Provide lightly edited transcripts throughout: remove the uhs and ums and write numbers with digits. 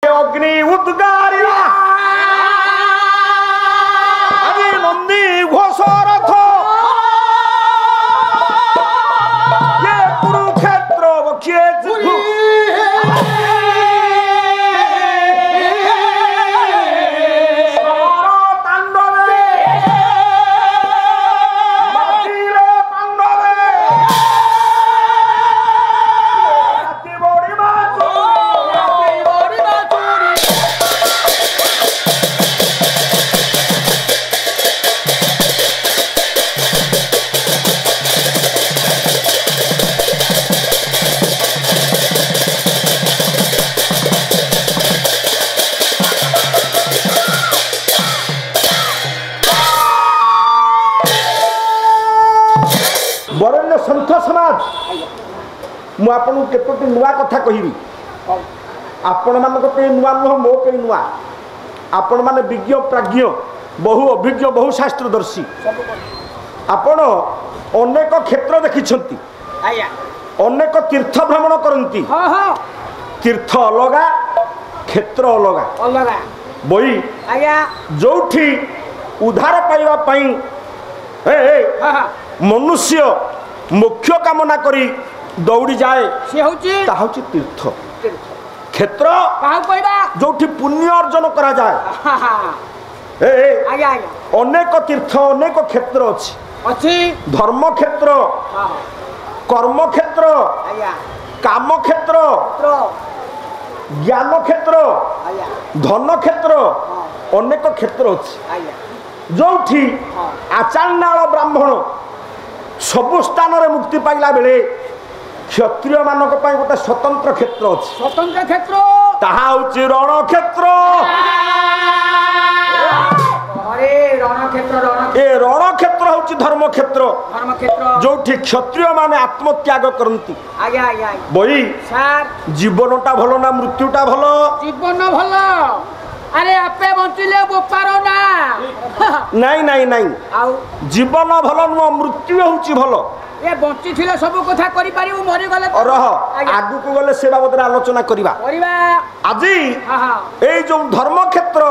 अग्नि उद्गारिला अरे नंदी घोष रथ ये कुरुक्षेत्र बक्षे बरण्य संत समाज मु आपन केतोटी नुआ कथा कहिबी आपण मान पे नुआ नुह मो पे नुआ आपण माने विज्ञ प्राज्ञ बहु अभिज्ञ बहु शास्त्रदर्शी आपण अनेक क्षेत्र देखिछंती अनेक तीर्थ भ्रमण करंती तीर्थ अलगा क्षेत्र अलगा अलगा बई जोठी उद्धार पाइबा पई मनुष्य मुख्य कामना करी दौड़ी जाए से तीर्थ क्षेत्र जो पुण्य अर्जन करा जाए अनेक तीर्थ अनेक क्षेत्र अच्छी धर्म क्षेत्र कर्म क्षेत्र काम क्षेत्र ज्ञान क्षेत्र धन क्षेत्र अनेक क्षेत्र अच्छी जो आचार्याल ब्राह्मण सबु स्थान रे मुक्ति पाइला बेले क्षत्रिय मानक पई गोटे स्वतंत्र क्षेत्र अछि स्वतंत्र क्षेत्र ताहा होछि रण क्षेत्र अरे रण क्षेत्र होछि धर्म क्षेत्र जोठी क्षत्रिय माने आत्मत्याग करंती आज्ञा आज्ञा बई सर जीवनटा भलो ना मृत्युटा भलो जीवन भलो अरे आपे बंचिले बोपारो ना नहीं नहीं नहीं आउ जीवन भलो न मृत्यु होउची भलो ए बंची थिले सब कथा करि पारिबो मरि गले रह आगु को गले से बाबत आलोचना करिबा आजी ए जो धर्म क्षेत्र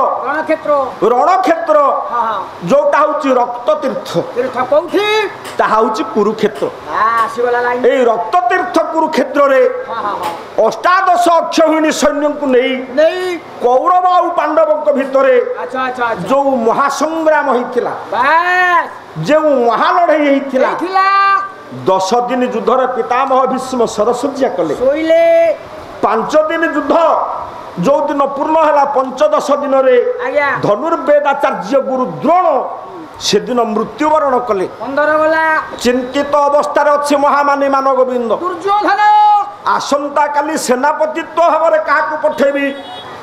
रण क्षेत्र जोटा होउची रक्त तीर्थ तीर्थ कोठी ताहा होउची कुरुक्षेत्र आसीबला लाइन ए रक्त तीर्थ कुरुक्षेत्र रे अष्टादश अक्षौहिणी सैन्य को नहीं कौरव और पांडव भितरे अच्छा अच्छा जो महासंग्राम होइथिला बस जो महालड़ाई होइथिला 10 दिन युद्ध रे पितामह भीष्म सरसज्जा कले सोइले 5 दिन युद्ध जो दिन पूर्ण हला 15 दिन रे धनुर्वेदाचार्य गुरु द्रोण से दिन मृत्युवरण कले 15 गला चिंतित अवस्था रे अछि महामानी मानव गोविंद दुर्योधन आसंता काली सेनापतित्व भाव क्या पठेबी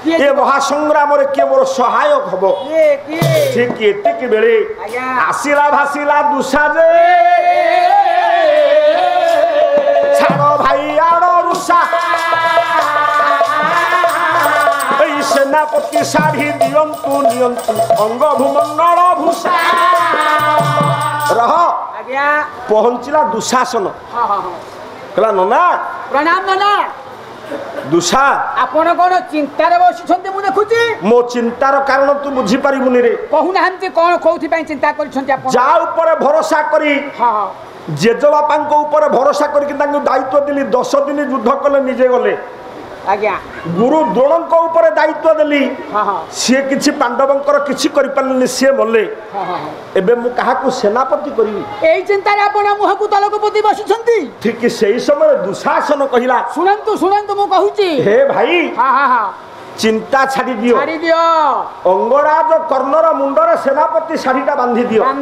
ये महासंग्राम रे के मोर सहायक हबो ठीक एतिक बेले आसिला भासिला दुसाजे छाड़ो भाई आड़ो रुसा ए सेनापति साड़ी दियंतु नियंतु अंग भूमंडल भूषा रह आज्ञा पहुंचला दुशासन हां हां कहला नना प्रणाम नना दुषा आपण कोन चिंता रे बसिछन्ते मु देखुची मो चिंतार कारण तू बुझी परिबुनी रे कहू नाहंती कोन कोउथि पई चिंता करिछन्ते आपण जा ऊपर भरोसा करी हां जेजो बापांको ऊपर भरोसा करी कि तांको दायित्व दिली 10 दिन युद्ध कले निजे गले आज्ञा गुरु द्रोणंको ऊपर दायित्व देली हां हां से किछि पांडवंकर किछि करि पालनी से मले हां हां एबे मु काहा को सेनापति करिवि एई चिंता रे आपण मुह को तलकपति बसिछन्ती ठीक सेही समय दुशासन कहिला सुनंतु सुनंतु मु कहूची हे भाई हां हां हां चिंता छाड़ी दियो अंगराज कर्णर मुंडरे सेनापति साड़ीटा बांधी दियो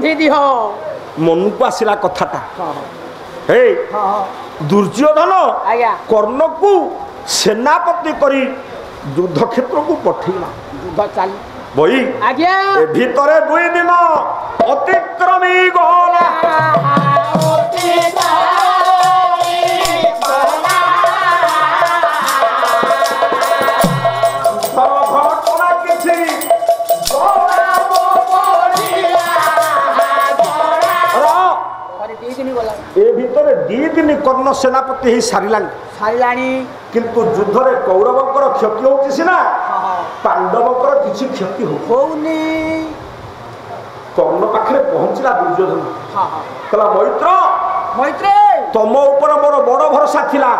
मन को आसिला कथाटा हे दुर्योधन कर्ण को सेनापति करी युद्ध क्षेत्र को पठेला युद्ध चली बई आज्ञा भीतर 2 दिन अतिक्रमी गला ए भीतर 2 दिन कर्ण सेनापति ही सारिलानी किंतु युद्ध रे कौरवंकर क्षति होची सिना पांडवଙ୍କର କିଛି କ୍ଷତି ହଉନି। କର୍ଣ୍ଣ ପାଖରେ ପହଞ୍ଚିଲା ଦୁର୍ଯ୍ୟୋଧନ। କହିଲା ମୈତ୍ର ତମ ଉପରେ ମୋର ବଡ଼ ଭରସା ଥିଲା,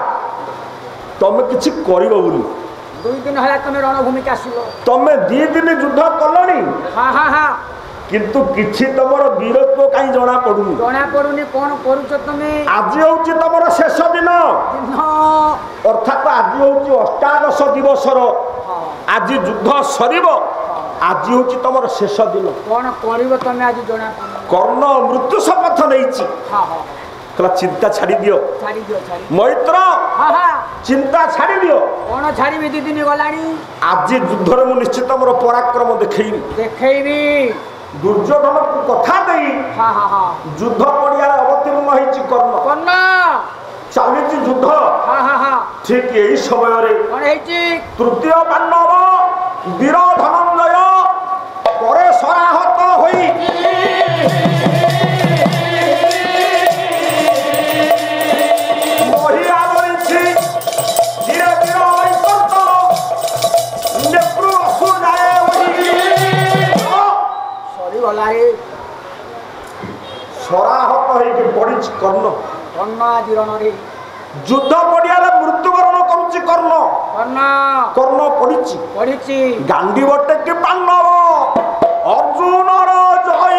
ତମେ କିଛି କରିବ ବୋଲି। 2 ଦିନ ହେଲା ତମେ ରଣଭୂମିକୁ ଆସିଲ, ତମେ 2 ଦିନ ଯୁଦ୍ଧ କଲଣି, କିନ୍ତୁ କିଛି ତମର ବୀରତ୍ୱ କାହିଁ ଜଣା ପଡୁନି। କଣ କରୁଛ ତମେ? ଆଜି ହଉଛି ତମର ଶେଷ ଦିନ, ଅର୍ଥାତ ଆଜି ହଉଛି ଅଷ୍ଟାଦଶ ଦିବସର, ଆଜି ଯୁଦ୍ଧ ସରିବ, ଆଜି ହଉଛି ତମର ଶେଷ ଦିନ। କଣ କରିବ ତମେ ଆଜି ଜଣା ପଡୁନି। କର୍ଣ୍ଣ ମୃତ୍ୟୁ ଶପଥ ନେଇଛି। କହିଲା ଚିନ୍ତା ଛାଡ଼ି ଦିଅ ମୈତ୍ର, ଚିନ୍ତା ଛାଡ଼ି ଦିଅ। କଣ ଛାଡ଼ିବି? 2 ଦିନ ଗଲାଣି, ଆଜି ଯୁଦ୍ଧରେ ମୁଁ ନିଶ୍ଚିତ ମୋର ପରାକ୍ରମ ଦେଖେଇବି। ଦୁର୍ଯ୍ୟୋଧନକୁ କଥା ଦେଇ ଯୁଦ୍ଧ ପଡ଼ିଆରେ ଅବତୀର୍ଣ୍ଣ ହେଇଛି କର୍ଣ୍ଣ। ଚାଲିଛି ଯୁଦ୍ଧ। ଠିକ ଏହି ସମୟରେ ତୃତୀୟ ପାଣ୍ଡବ ବୀର ଧନଞ୍ଜୟ ପରେ ସରାହତ ହୋଇ ସରାହତ ହେଇକି ପଡିଛି କର୍ଣ୍ଣ। ଆଜି ରଣରେ ଯୁଦ୍ଧ ପଡ଼ିଆରେ ମୃତ୍ୟୁବରଣ କରୁଛି କର୍ଣ୍ଣ ପଡିଛି। ଗାଣ୍ଡି ବଟେ କି ପାଣ୍ଡବ ଅର୍ଜୁନର ଜୟ,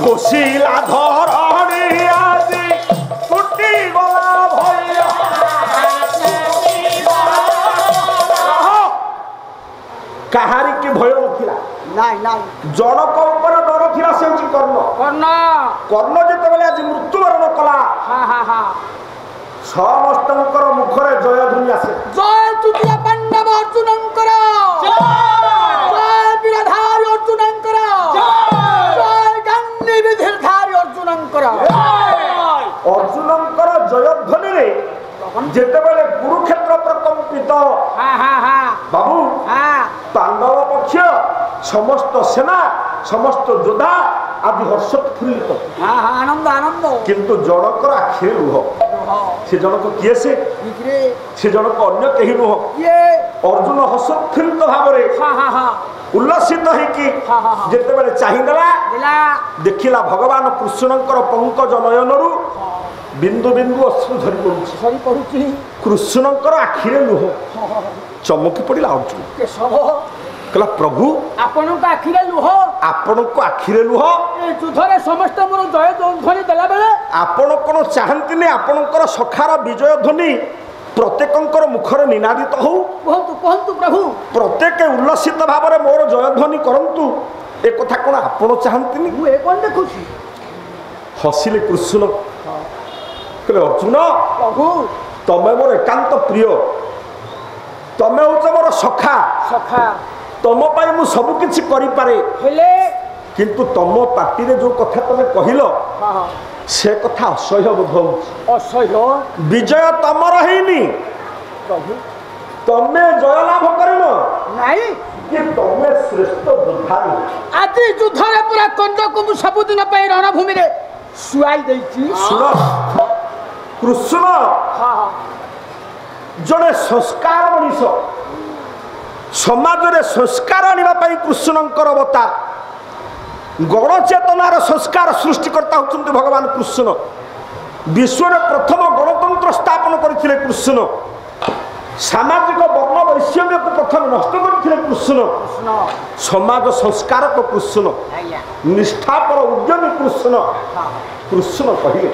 ଘୋଷିଲା ଧରଣୀ ଆଜି ଟୁଟି ଗଲା ଭୟ। କାହାରି କି ଭୟ ନଥିଲା, ଜଣକ ଉପରେ ଡର ଥିଲା, ସେ ହଉଛି କର୍ଣ୍ଣ ଯେତେବେଳେ ଆଜି ମୃତ୍ୟୁବରଣ କଲା, ସମସ୍ତଙ୍କର ମୁଖରେ ଜୟଧ୍ୱନି ଆସେ। ଜୟ ତୃତୀୟ ପାଣ୍ଡବ ଅର୍ଜୁନଙ୍କର, ଜୟ ବୀରଧାରୀ ଅର୍ଜୁନଙ୍କର, ଜୟ ଗାଣ୍ଡି ବିଧିଧାରୀ ଅର୍ଜୁନଙ୍କର। ଅର୍ଜୁନଙ୍କର ଜୟଧ୍ୱନିରେ ଯେତେବେଳେ କୁରୁକ୍ଷେତ୍ର ପ୍ରକମ୍ପିତ, ବାବୁ ପାଣ୍ଡବ ପକ୍ଷ ସମସ୍ତ ସେନା ସମସ୍ତ ଯୋଦ୍ଧା ଆଜି ହର୍ଷୋତ୍ଫୁଲ୍ଲିତ, ଆନନ୍ଦ। କିନ୍ତୁ ଜଣକର ଆଖିରେ ଲୁହ। ସେ ଜଣକ କିଏ? ସେ ଜଣକ ଅନ୍ୟ କେହି ନୁହଁ। ଅର୍ଜୁନ ହର୍ଷୋତ୍ଫୁଲ୍ଲିତ ଭାବରେ ଉଲ୍ଲସିତ ହେଇକି ଯେତେବେଳେ ଚାହିଁଦେଲା, ଦେଖିଲା ଭଗବାନ କୃଷ୍ଣଙ୍କର ପଙ୍କଜ ନୟନରୁ ବିନ୍ଦୁ ବିନ୍ଦୁ ଅଶ୍ରୁ ଝରି ପଡୁଛି। କୃଷ୍ଣଙ୍କର ଆଖିରେ ଲୁହ। ଚମକି ପଡିଲା ଅର୍ଜୁନ। କହିଲା ପ୍ରଭୁ ଆପଣଙ୍କ ଆଖିରେ ଲୁହ, ଆପଣଙ୍କ ଆଖିରେ ଲୁହ, ଯୁଦ୍ଧରେ ସମସ୍ତେ ମୋର ଜୟ ଧ୍ୱନି ଦେଲା ବେଳେ ଆପଣ କଣ ଚାହାନ୍ତିନି ଆପଣଙ୍କର ସଖାର ବିଜୟ ଧ୍ୱନି ପ୍ରତ୍ୟେକଙ୍କର ମୁଖରେ ନିନାଦିତ ହଉ? କୁହନ୍ତୁ ପ୍ରଭୁ, ପ୍ରତ୍ୟେକ ଉଲ୍ଲସିତ ଭାବରେ ମୋର ଜୟଧ୍ୱନି କରନ୍ତୁ, ଏ କଥା କଣ ଆପଣ ଚାହାନ୍ତିନି? ମୁଁ ଏ କଣ ଦେଖୁଛି। ହସିଲେ କୃଷ୍ଣ। କହିଲେ ଅର୍ଜୁନ, ପ୍ରଭୁ ତମେ ମୋର ଏକାନ୍ତ ପ୍ରିୟ, ତମେ ହଉଛ ମୋର ସଖା। ତମ ପାଇଁ ମୁଁ ସବୁ କିଛି କରିପାରେ, କିନ୍ତୁ ତମ ପାଟିରେ ଯୋଉ କଥା ତମେ କହିଲ ସେ କଥା ଅସହ୍ୟ ବୋଧ ହଉଛି। ବିଜୟ ତମର ହେଇନି, ତମେ ଜୟ ଲାଭ କରିନ, ତମେ ଶ୍ରେଷ୍ଠ ଯୋଦ୍ଧା। ଆଜି ଯୁଦ୍ଧରେ ପୁରା କର୍ଣ୍ଣକୁ ମୁଁ ସବୁଦିନ ପାଇଁ ରଣଭୂମିରେ ଶୁଆଇ ଦେଇଛି। ଶୁଣ କୃଷ୍ଣ ଜଣେ ସଂସ୍କାର ମଣିଷ, ସମାଜରେ ସଂସ୍କାର ଆଣିବା ପାଇଁ କୃଷ୍ଣଙ୍କର ଅବତାର। ଗଣଚେତନାର ସଂସ୍କାର ସୃଷ୍ଟିକର୍ତ୍ତା ହେଉଛନ୍ତି ଭଗବାନ କୃଷ୍ଣ। ବିଶ୍ୱରେ ପ୍ରଥମ ଗଣତନ୍ତ୍ର ସ୍ଥାପନ କରିଥିଲେ କୃଷ୍ଣ। ସାମାଜିକ ବର୍ଣ୍ଣ ବୈଷମ୍ୟକୁ ପ୍ରଥମେ ନଷ୍ଟ କରିଥିଲେ କୃଷ୍ଣ। ସମାଜ ସଂସ୍କାରକ କୃଷ୍ଣ, ନିଷ୍ଠାପର ଉଦ୍ୟମୀ କୃଷ୍ଣ। କୃଷ୍ଣ କହିଲେ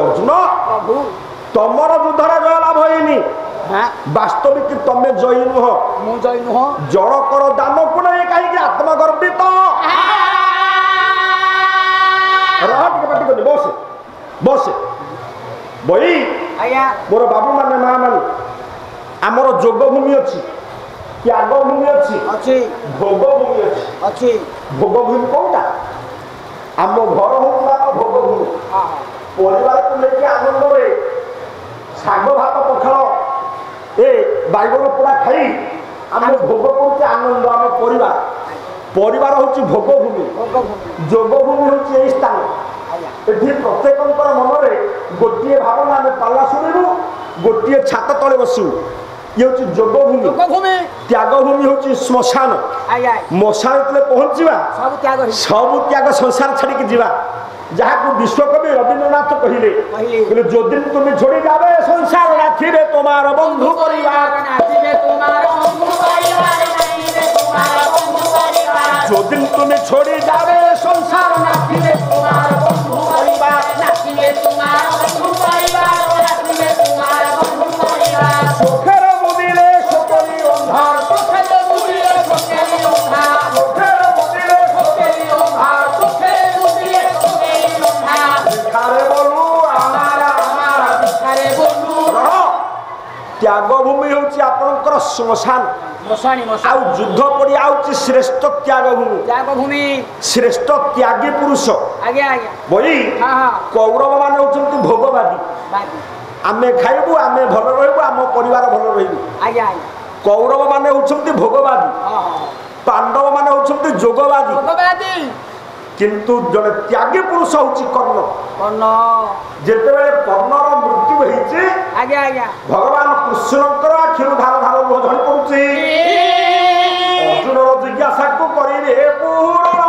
ଅର୍ଜୁନ, ତମର ଯୁଦ୍ଧରେ ଜୟ ଲାଭ ହେଇନି, ବାସ୍ତବିକ ତମେ ଜୟୀ ନୁହଁ, ମୁଁ ଜୟୀ ନୁହଁ। ଜଣକର ଦାନକୁ ନେଇ କାହିଁକି ଆତ୍ମଗର୍ବିତ? ବସେ ବଇ। ମୋର ବାବୁ ମାନେ ମା ମାନେ, ଆମର ଯୋଗ ଭୂମି ଅଛି, ତ୍ୟାଗ ଭୂମି ଅଛି, ଭୋଗ ଭୂମି ଅଛି। ଭୋଗ ଭୂମି କୋଉଟା? ଆମ ଘର ହଉଥିଲା ଭୋଗ ଭୂମି। ପରିବାରକୁ ନେଇକି ଆନନ୍ଦରେ ଶାଗ ଭାତ ପଖାଳ ଏ ବାଇଗଣ ପୋଡ଼ା ଖାଇ ଆମେ ଭୋଗ କରୁଛେ ଆନନ୍ଦ। ଆମ ପରିବାର ହଉଛି ଭୋଗ ଭୂମି, ଯୋଗ ଭୂମି ହଉଛି ଏଇ ସ୍ଥାନ। ଏଠି ପ୍ରତ୍ୟେକଙ୍କର ମନରେ ଭାବନା ଆମେ ପାଲା ଶୁଣିବୁ ଗୋଟିଏ ଛାତ ତଳେ ବସିବୁ ଇଏ ହଉଛି ଯୋଗଭୂମି ତ୍ୟାଗଭୂମି ହଉଛି ଶ୍ମଶାନ ମଶାନ ଯେତେବେଳେ ପହଞ୍ଚିବା ସବୁ ତ୍ୟାଗ ସଂସାର ଛାଡ଼ିକି ଯିବା ଯାହାକୁ ବିଶ୍ୱକବି ରବୀନ୍ଦ୍ରନାଥ କହିଲେ ଯଦି ତୁମେ ଛୋଡ଼ି ଯାବେ ସଂସାର ନାଥିବେ ତୁମାର ବନ୍ଧୁ ପରିବାର যদি তুমি ছড়ি যাবে সংসার নাথিবে তোমার বন্ধু পরিবার নাথিবে তোমার বন্ধু পরিবার নাথিবে তোমার বন্ধু পরিবার চোখের মুদিলে সকলি অন্ধার চোখের মুদিলে সকলি অন্ধার চোখের মুদিলে সকলি অন্ধার চোখের মুদিলে সকলি অন্ধার ভিখারে বলু আমার আমার ভিখারে বলু ত্যাগভূমি হচ্ছে আপনার শ্মশান ଆଉ ଯୁଦ୍ଧ ପଡି ଆଉଛି ଶ୍ରେଷ୍ଠ ତ୍ୟାଗଭୂମି ଶ୍ରେଷ୍ଠ ତ୍ୟାଗୀ ପୁରୁଷ ବହି କୌରବ ମାନେ ହଉଛନ୍ତି ଭୋଗବାଦୀ ଆମେ ଖାଇବୁ ଆମେ ଭଲ ରହିବୁ ଆମ ପରିବାର ଭଲ ରହିବୁ କୌରବ ମାନେ ହଉଛନ୍ତି ଭୋଗବାଦୀ ପାଣ୍ଡବ ମାନେ ହଉଛନ୍ତି ଯୋଗବାଦୀ କିନ୍ତୁ ଜଣେ ତ୍ୟାଗୀ ପୁରୁଷ ହଉଛି କର୍ଣ୍ଣ ଯେତେବେଳେ କର୍ଣ୍ଣର ମୃତ୍ୟୁ ହେଇଛି ଭଗବାନ କୃଷ୍ଣଙ୍କର ଆଖିରୁ ଧାର ଧାର ଲୁହ ଝରି ପଡୁଛି ଅର୍ଜୁନର ଜିଜ୍ଞାସାକୁ କରିବେ ପୂରଣ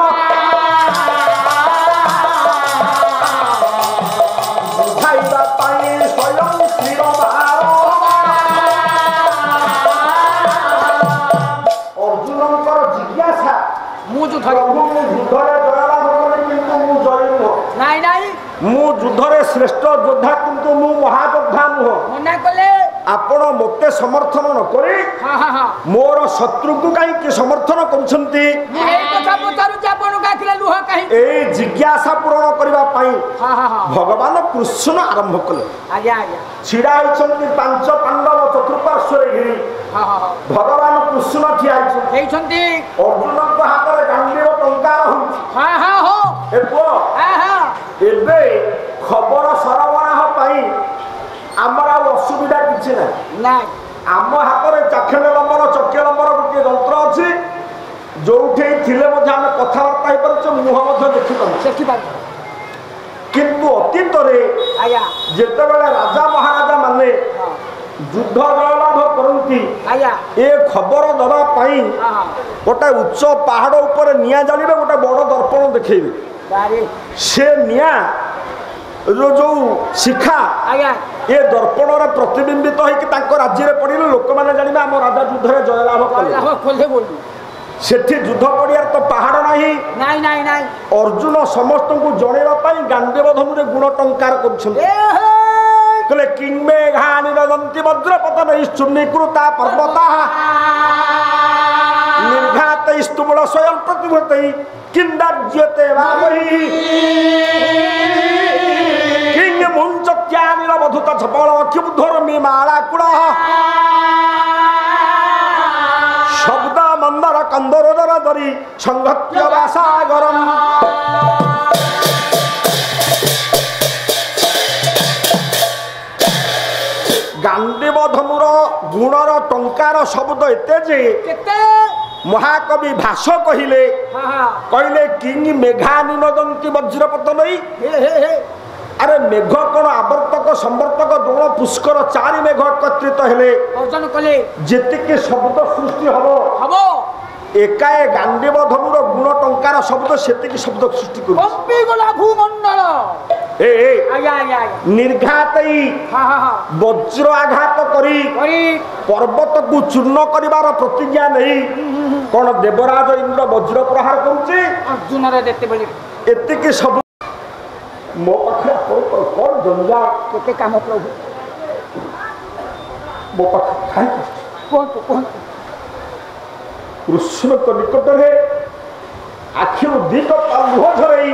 ବୁଝାଇବା ପାଇଁ ସ୍ୱୟଂ ଶ୍ରୀର ଅର୍ଜୁନଙ୍କର ଜିଜ୍ଞାସା ମୁଁ ଯୁଦ୍ଧରେ ମୁଁ ଯୁଦ୍ଧରେ ଶ୍ରେଷ୍ଠ ଯୋଦ୍ଧା କିନ୍ତୁ ମୁଁ ମହାଯୋଦ୍ଧା ନୁହଁ ଆପଣ ମୋତେ ସମର୍ଥନ ନ କରି ମୋର ଶତ୍ରୁକୁ କାହିଁକି ସମର୍ଥନ କରୁଛନ୍ତି ଏଇ ଜିଜ୍ଞାସା ପୂରଣ କରିବା ପାଇଁ ଭଗବାନ କୃଷ୍ଣ ଆରମ୍ଭ କଲେ ଛିଡା ହେଇଛନ୍ତି ପାଞ୍ଚ ପାଣ୍ଡବ ଚତୁଃପାର୍ଶ୍ୱରେ ଘିରି ଭଗବାନ କୃଷ୍ଣ ଠିଆ ହେଇଛନ୍ତି ଅର୍ଜୁନଙ୍କ ହାତରେ ଗାଣ୍ଡୀବ ଟଙ୍କା ହଉଛି ଏବେ ଖବର ସରବରାହ ପାଇଁ ଆମର ଆଉ ଅସୁବିଧା କିଛି ନାହିଁ ଆମ ହାତରେ ଚାକ୍ଷେଣ ଲମ୍ବର ଚକ୍ୟ ଲମ୍ବର ଗୋଟିଏ ଯନ୍ତ୍ର ଅଛି ଯୋଉଠି ଥିଲେ ମଧ୍ୟ ଆମେ କଥାବାର୍ତ୍ତା ହେଇପାରୁଛୁ ମୁହଁ ମଧ୍ୟ ଦେଖିପାରୁଛୁ କିନ୍ତୁ ଅତୀତରେ ଯେତେବେଳେ ରାଜା ମହାରାଜା ମାନେ ଯୁଦ୍ଧ ଜୟଲାଭ କରନ୍ତି ଏ ଖବର ଦେବା ପାଇଁ ଗୋଟେ ଉଚ୍ଚ ପାହାଡ଼ ଉପରେ ନିଆଁ ଜାଳିବେ ଗୋଟେ ବଡ଼ ଦର୍ପଣ ଦେଖେଇବେ ସେ ନିଆଁ ଯୋଉ ଶିଖା ଏ ଦର୍ପଣରେ ପ୍ରତିବିମ୍ବିତ ହେଇକି ତାଙ୍କ ରାଜ୍ୟରେ ପଡ଼ିଲେ ଲୋକମାନେ ଜାଣିବେ ଆମ ରାଜା ଯୁଦ୍ଧରେ ଜୟଲାଭ କଲେ ସେଠି ଯୁଦ୍ଧ ପଡ଼ିଆରେ ତ ପାହାଡ଼ ନାହିଁ ଅର୍ଜୁନ ସମସ୍ତଙ୍କୁ ଜଣେଇବା ପାଇଁ ଗାଣ୍ଡୀବ ଧନୁରେ ଗୁଣ ଟଙ୍କାର କରୁଛନ୍ତି କହିଲେ କିଂମେ ଘାନି ରଦନ୍ତି ବଜ୍ରପତନ ଇଷ୍ଟୁନିକୃତା ପର୍ବତା ନିର୍ଘାତ ଇଷ୍ଟୁମୂଳ ସ୍ୱୟଂ ପ୍ରତିଭୂତି କିନ୍ଦାର୍ଯ୍ୟତେ ବାବହି କିଂ ମୁଞ୍ଚତ୍ୟାନିର ବଧୁତ ଛପଳ କିବୁଧର୍ମୀ ମାଳା କୁଳ ଶବ୍ଦ ମନ୍ଦର କନ୍ଦରୋଦର ଧରି ସଂଘତ୍ୟ ବାସାଗରମ୍ ଗାଣ୍ଡୀବ ଧନୁର ଗୁଣର ଟଙ୍କାର ଶବ୍ଦ ଏତେ ଯେ ମହାକବି ଭାଷ କହିଲେ କିଂ ମେଘାନି ନଦନ୍ତି ବଜ୍ରପତନ ଆରେ ମେଘ କଣ ଆବର୍ତ୍ତକ ସମ୍ବର୍ତ୍ତକ ଦୋଳ ପୁଷ୍କର ଚାରି ମେଘ ଏକତ୍ରିତ ହେଲେ ଯେତିକି ଶବ୍ଦ ସୃଷ୍ଟି ହବ ଏକାଏ ଗାଣ୍ଡୀବ ଧନୁର ଗୁଣ ଟଙ୍କାର ଶବ୍ଦ ସେତିକି ଶବ୍ଦ ସୃଷ୍ଟି କରୁଛି ନିର୍ଘାତ ବଜ୍ର ଆଘାତ କରି ପର୍ବତକୁ ଚୂର୍ଣ୍ଣ କରିବାର ପ୍ରତିଜ୍ଞା ନେଇ କଣ ଦେବରାଜ ଇନ୍ଦ୍ର ବଜ୍ର ପ୍ରହାର କରୁଛି ଏତିକି ସବୁ ମୋ ପାଖରେ କଣ ଜଞ୍ଜାଳ କେତେ କାମ ପ୍ରଭୁ ମୋ ପାଖରେ କୁହନ୍ତୁ କୃଷ୍ଣଙ୍କ ନିକଟରେ ଆଖିରୁ ଦିଟା ଲୁହ ଝରେଇ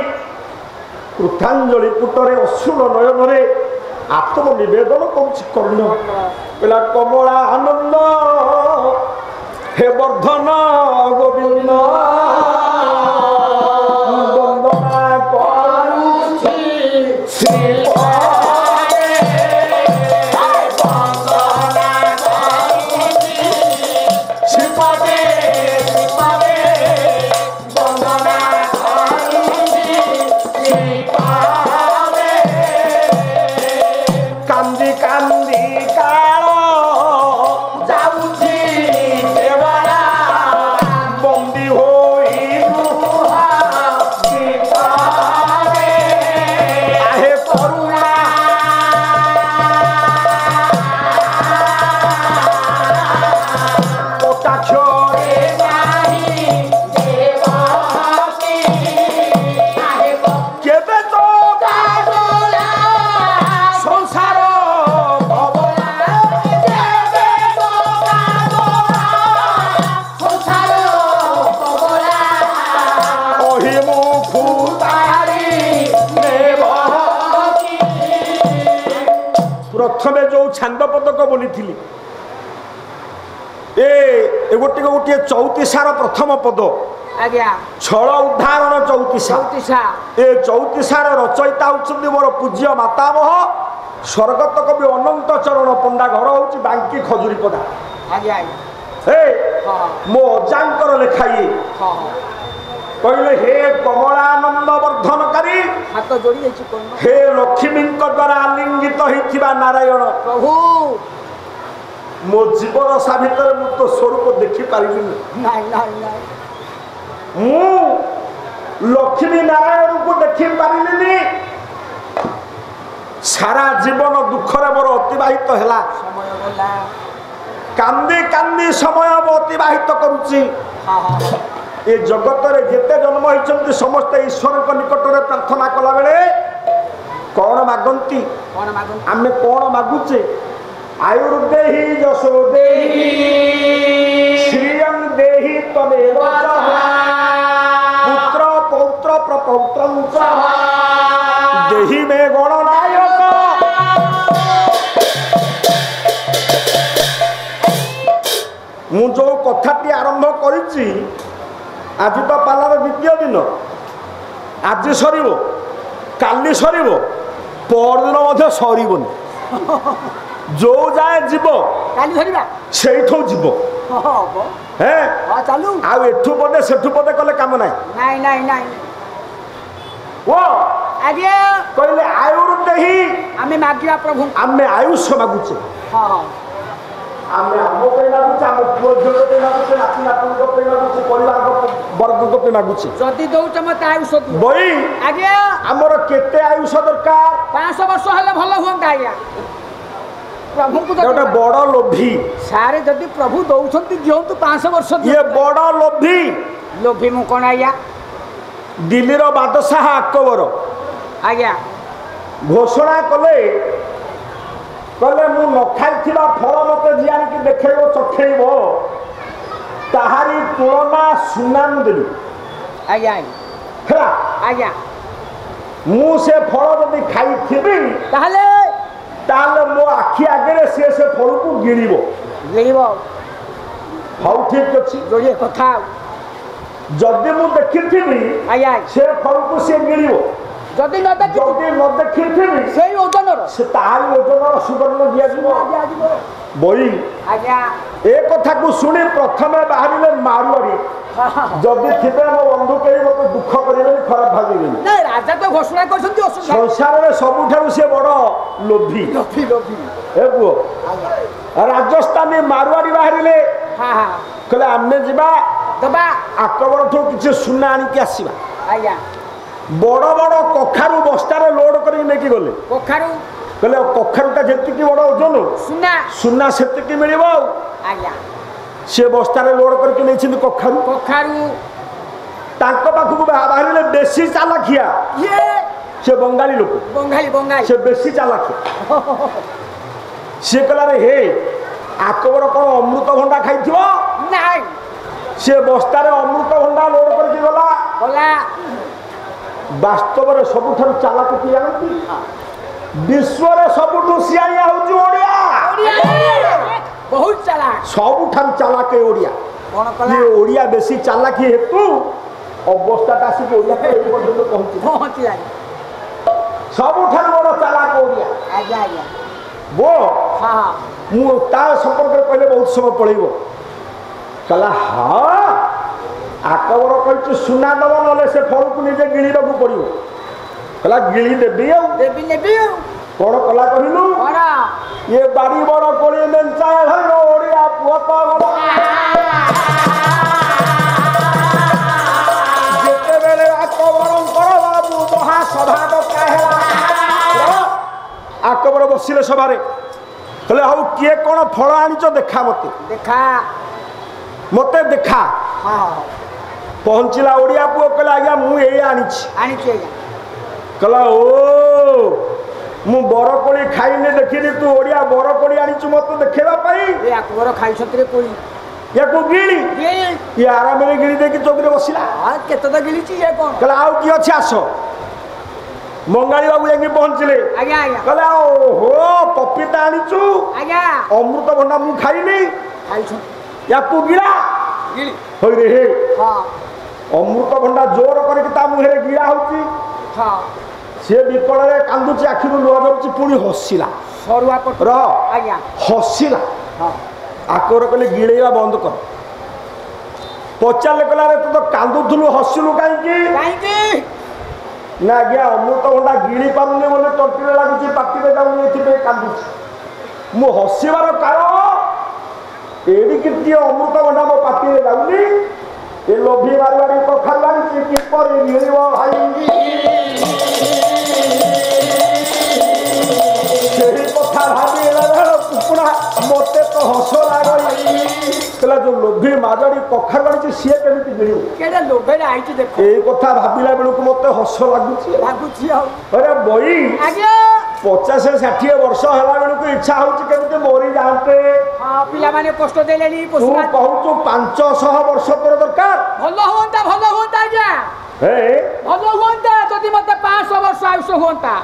କୃତାଞ୍ଜଳି ପୁଟରେ ଅଶ୍ରୁଳ ନୟନରେ ଆତ୍ମନିବେଦନ କରୁଛି କର୍ଣ୍ଣ କହିଲା କମଳା ଆନନ୍ଦ ହେ ବର୍ଦ୍ଧନ ଗୋବିନ୍ଦ ବନ୍ଦନା କରୁଛି प्रथमे जो छांद पदक बोली गोटे गोटे 34 प्रथम पद छल उदाहरण 34 ए 34 रचयिता होउछन्ती मोर पूज्य मातामह स्वर्गत कवि अनंत चरण पंडा घर होउछि बांकी खजुरीपदा मो अजांकर लेखाई कहले हे कमलानंद वर्धनकारी हाथ जोड़ी हे लक्ष्मी द्वारा आलिंगित होइथिबा नारायण प्रभु मो जीवन सा भितर मु तो स्वरूप देखि पारिबि मु लक्ष्मी नारायण को देखि पारिलिनी सारा जीवन दुखरे मोर अतिबाहित हैला कांदी कांदी समय अतिबाहित करुची ए जगत रे जेते जन्म होइछन्ति समस्त ईश्वर को निकट रे प्रार्थना कला बेले कौन मागंती आमे कौन मागुचे आयुर्देहि यशो देहि श्रियं देहि तमेव पुत्र पौत्र प्रपौत्रं च देहि मे गणनायक मु जो कथाटी आरंभ करिछि आज तो पालार द्वितीय दिन आज सर काली सर परदिन सरबनी जो जाए जीव से जीव चालू आठू पदे सेठू पदे कले काम नाई कहले आयुर्देहि आमे मागिया प्रभु आमे आयुष मागुचे आमे आम पे मागुचे आम पुओ झियो पे मागुचे नाती नातुंग पे मागुचे परिवार वर्ग पे मागुचे जदी दउच मते आयुष दियो बई आज्ञा हमर केते आयुष दरकार 500 वर्ष हेले भलो होंदा आज्ञा प्रभु को गोटे बड़ लोभी सारे जदी प्रभु दउछंती दियंतु 500 वर्ष ये बड़ लोभी लोभी मु कोन आज्ञा दिल्ली रो बादशाह अकबर आज्ञा घोषणा कले कहले मु न खाइथिबा फल मते जियान कि देखैबो चखेइबो ताहारी तुलना सुनाम देली आज्ञा हेला आज्ञा मु से फल जदी खाइथिबी ताले मो आखि आगे से फल को गिरिबो हौ ठीक अछि जोड़िए कथा जदी मु देखिथिबी आज्ञा से फल को से गिरिबो जदी न देखिथिबी सेई ओजनर से ताहारी ओजनर सुवर्ण दिया जिवो बई आज्ञा ए कथा को सुनी प्रथमे बाहरिले मारुआरी जदी थिबे मो बंधु केही मते दुख करिबे खराब भाबिबे नै राजा तो घोषणा करछन्ती असुविधा संसार रे सबुठारु से बड़ लोभी ए बुओ राजस्थानी मारुआरी बाहरिले कहले आमे जिबा दबा अकबर ठो किछ सुना आनी के आसीबा आज्ञा बड़ बड़ कखारु बस्तारे लोड करी नेकी गले कखारु कहले कखारुटा जेति की बड़ ओजन सुना सेति की मिलिबो आज्ञा से बस्तारे लोड करके नहीं छिंद कखारु तांको पाखु बाहरिले बेसी चालाखिया ये से बंगाली लोक बंगाली से बेसी चालाखिया से कहला रे हे अकबर कोन अमृत भंडा खाइथिबो नाही से बस्तारे अमृत भंडा लोड करके गला वास्तव रे सबुठारु चालाक की जानती विश्व रे सबुठु सियाया होची ओडिया बहुत चालाक सबुठारु चालाक ओडिया कोन कला ये ओडिया बेसी चालाकी हेतु अवस्थाटा आसी ओडिया के एई पर्यंत पहुंची सबुठारु बड़ चालाक ओडिया आज्ञा वो हां मु ता संपर्क रे पहले बहुत समय पळेबो कला हां आकबर कहछि सुना दब नले से फल को निजे गिणीबा को पड़ियो कला गिणी देबी कोन कला कहिलु ये बाड़ी बड़ कोली मेंचा हर ओडिया पुअत जेते बेले अकबर बाबू महासभा डका हेला अकबर बसिले सभारे कहले हाउ किए कोन फल आनिचो देखा मते देखा पहुंचला ओडिया पुओ कहला आज्ञा मु ए आनिछि कहला ओ मु बरकोली खाइने देखिनी तू ओडिया बरकोली आनिछु मते देखेबा पई ए अकबर खाइ छतरे कोली या को गिली ये आराम रे गिली देखि चौकी रे बसिला केते त गिलीची ये कोन कहला आउ की अछि आसो मंगाई बाबू जाके पहुंचले आज्ञा आज्ञा कहले ओहो पपीता आनिचु आज्ञा अमृत भंडा मु खाइनी खाइछु या तू गिरा गिली होई रे हे हां अमृत भंडा जोर करके ता मुहे गिरा होची हां से विकल रे कांदुची आखिरु लुआ दउची पुणी हसिला सरुआ पट र आज्ञा हसिला हां आकोर कहले गिळेवा बंद कर पचारे कहला रे तू तो कांदुथुलु हसिलु काई काई ना आज्ञा अमृत भंडा गिणी पारुनी बोले तंटीरे लागुची पाटीरे जाउनी एथिबे कांदुची मु हसिबार कारण एडी किती अमृत भंडा मो पाटीरे जाउनी ए लोभी मारवाड़ी कखालानी कि परे मिलिबो भाई सेही कथा भाबीला कुकुड़ा मते तो हस लागई कहला जो लोभी मारवाड़ी कखालानी सी केमिति मिलिबो केडा लोभेला आइछि देखो ए कथा भाबिला बेलକୁ मते हस लागुची लागुछि अरे बई आज्ञा 50-60 वर्ष होला बेलକୁ इच्छा होची केमिति मोरी जाते हां पिला माने कष्ट देलेनी तू कहू 500 वर्ष तोर दरकार भलो होंता आज्ञा हे भलो होंता जदि मते 500 वर्ष आयुष होंता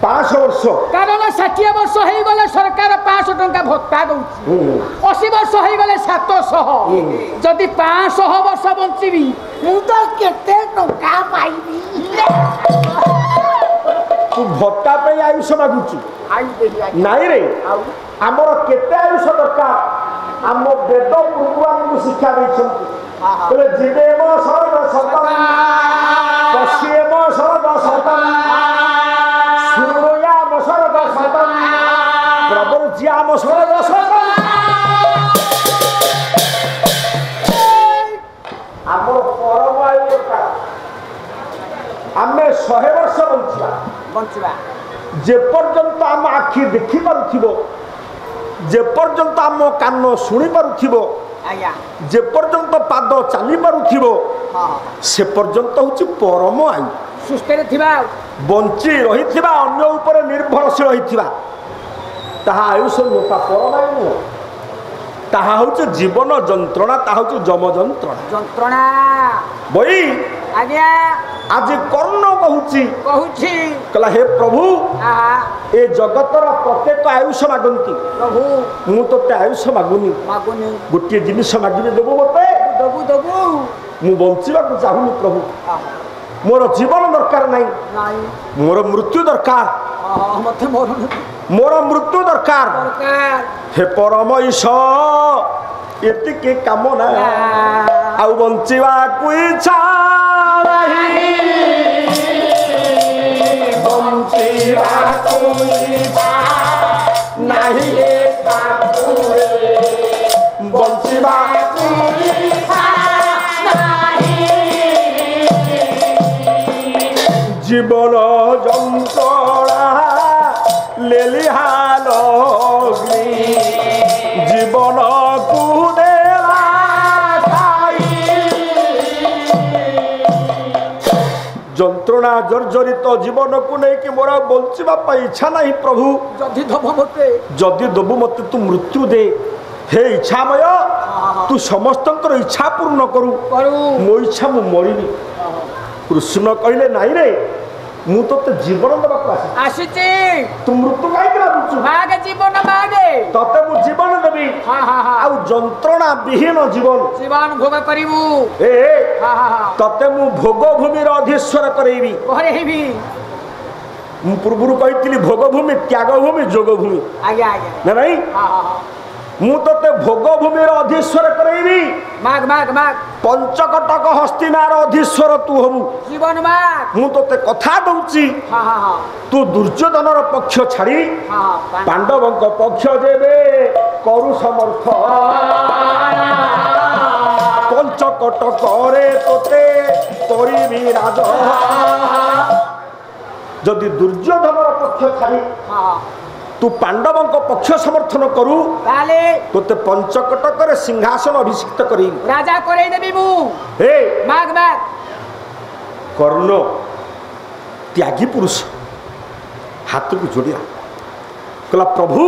500 वर्ष कारण 60 वर्ष हे गले सरकार 500 टंका भत्ता दउछि 80 वर्ष हे गले 700 जदि 500 वर्ष बंचिबी मु तो केते टंका पाइबी तू भत्ता पे आयुष मागुची आई देली नाई रे हमर केते आयुष दरकार हम वेद पूर्वानु शिक्षा दैछंती बोले जीवेम सर्व सतम पश्येम सर्व सतम सुनुयाम सर्व सतम प्रवर्ज्याम सर्व सतम हमर परम आयु दरकार आमे 100 वर्ष बंचिबा जे पर्यंत आम आखि देखि पारुथिबो जे पर्यंत आम कान शुणी पारुथिबो आज्ञा जे पर्यंत पाद चली पारुथिबो हां से पर्यंत होची परम आयु सुस्थे थिबा बंची रहिथिबा अन्य ऊपर निर्भरशील रहिथिबा ताहा आयुष नुता परम आयु ताहा होची जीवन जंत्रणा ताहा होची जम जंत्रणा बई आज्ञा आज कर्ण कहूची कहला हे प्रभु ए जगतर प्रत्येक आयुष मागंती प्रभु मु तो आयुष मागुनी गोटे जिनिस मागिबे देबो मते दबु मु बंचिबा को चाहुनी प्रभु मोर जीवन दरकार नाही मोर मृत्यु दरकार मते मोर मृत्यु दरकार हे परम ईश एतिके कामना आ बंचिबा को इच्छा जीवन जंत्रणा लेलिहाल जीवन कुदेला जंत्रणा जर्जरित जीवन को लेकिन मोर बंचा इच्छा नहीं प्रभु जदि दबु मत तू मृत्यु दे हे इच्छामय तू समस्त इच्छा पूर्ण करू मो इच्छा मु मरिनी कृष्ण कहले नाई रे मु तो जीवन देवा आसी तू मृत्यु कहीं जीवन मागे तते मु जीवन देवी जंत्रणा विहीन जीवन भोग करिवु तते मु भोग भूमि अधीश्वर करेबी मु पूर्व कही भोग भूमि त्याग भूमि जोग भूमि ना नहीं मु तते भोग भूमि अधीश्वर करेबी माग माग माग पंचकटक हस्तिनार अधीश्वर तू हबु जीवन माग मु तते कथा दउची तू दुर्योधनर पक्ष छाड़ी पांडवक पक्ष जेबे करु समर्थ पंचकटक रे तोते करिबी राज जदि दुर्योधनर पक्ष छाड़ी तू पांडवक पक्ष समर्थन करू तोते पंचकटक रे सिंहासन अभिषिक्त करी राजा करे देबी मु हे माग माग कर्ण त्यागी पुरुष हाथ को जोड़िया कहला प्रभु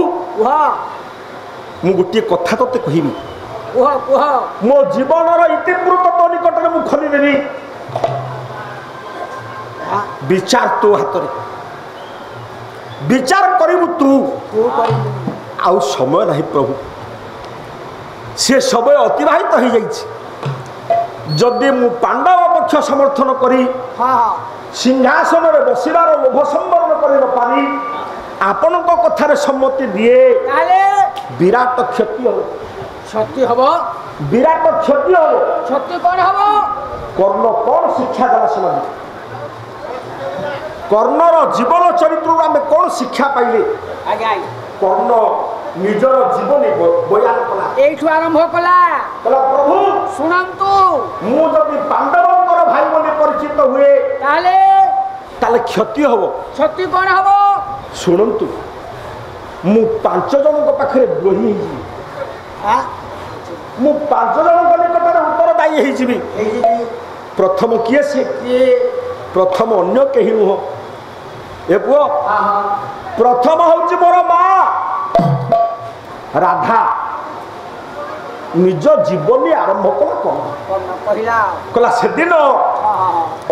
मु गोटे कथा तोते कहबी मो जीवन इतिवृत्त तो निकट में मु खोली देबी विचार तो हाथ रे विचार करू तू आउ समय नहीं प्रभु से समय अतिबाहित हो जाइए जदि मु पांडव पक्ष समर्थन करी सिंहासन रे बसिबार लोभ संवरण कर न पारी आपण कथार सम्मति दिए विराट क्षति हम विराट क्षति हम क्षति कौन हम कर्ण कौन शिक्षा देला से कर्णर जीवन चरित्र आम कौन शिक्षा पाइले कर्ण निजर जीवन बयान कला एठु आरंभ कला प्रभु शुणंतु मु जदि पांडवंकर भाई बोली परिचित हुए ताले क्षति हबो क्षति कौन हबो शुणंतु मु 5 जनक पाखरे द्रोही हां मु 5 जनक निकटरे उत्तरदायी हे जिबी प्रथम किए से प्रथम अन्य केही नुह ए पुओ प्रथम होची मोर मां राधा निज जीवन आरंभ कला कला से दिन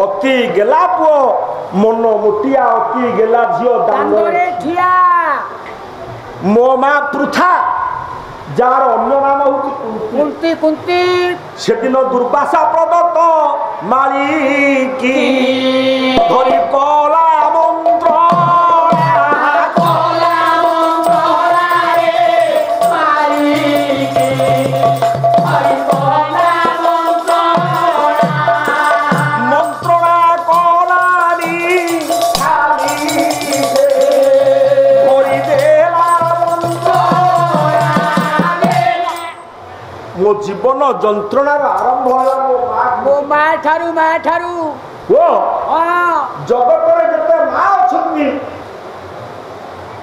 अति गेला पुओ मन मोटिया अति गेला झियो दांडरे ठिया मो मां पृथा जार अन्य नाम होची कुंती कुंती से दिन दुर्वासा प्रदत्त माली की धरी कला मंत्र मो जीवन जंत्रणार आरंभ होला मो मां ठारू ओ जगत रे जते मां अछंती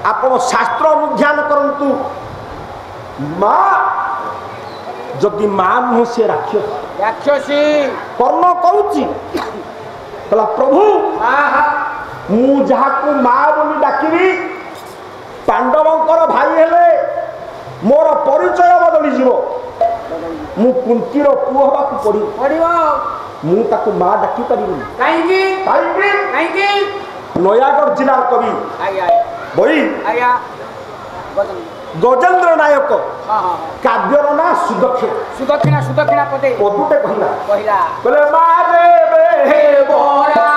आपण शास्त्र अनुध्यान करंतु मां जदि मां नु से राक्षसी कर्ण कहूची कला प्रभु मु जहा को मां बोली डाकिबी पांडवंकर भाई हेले मोर परिचय बदली जीवो मु कुंतीर पुओ हवा को पड़िबो मु ताको मां डाकी परिबी काईकी नयागढ़ जिला कवि बई गजेंद्र नायक काव्यर ना सुदक्षिणा पदे पदुटे कहला बोले मारे बे बोरा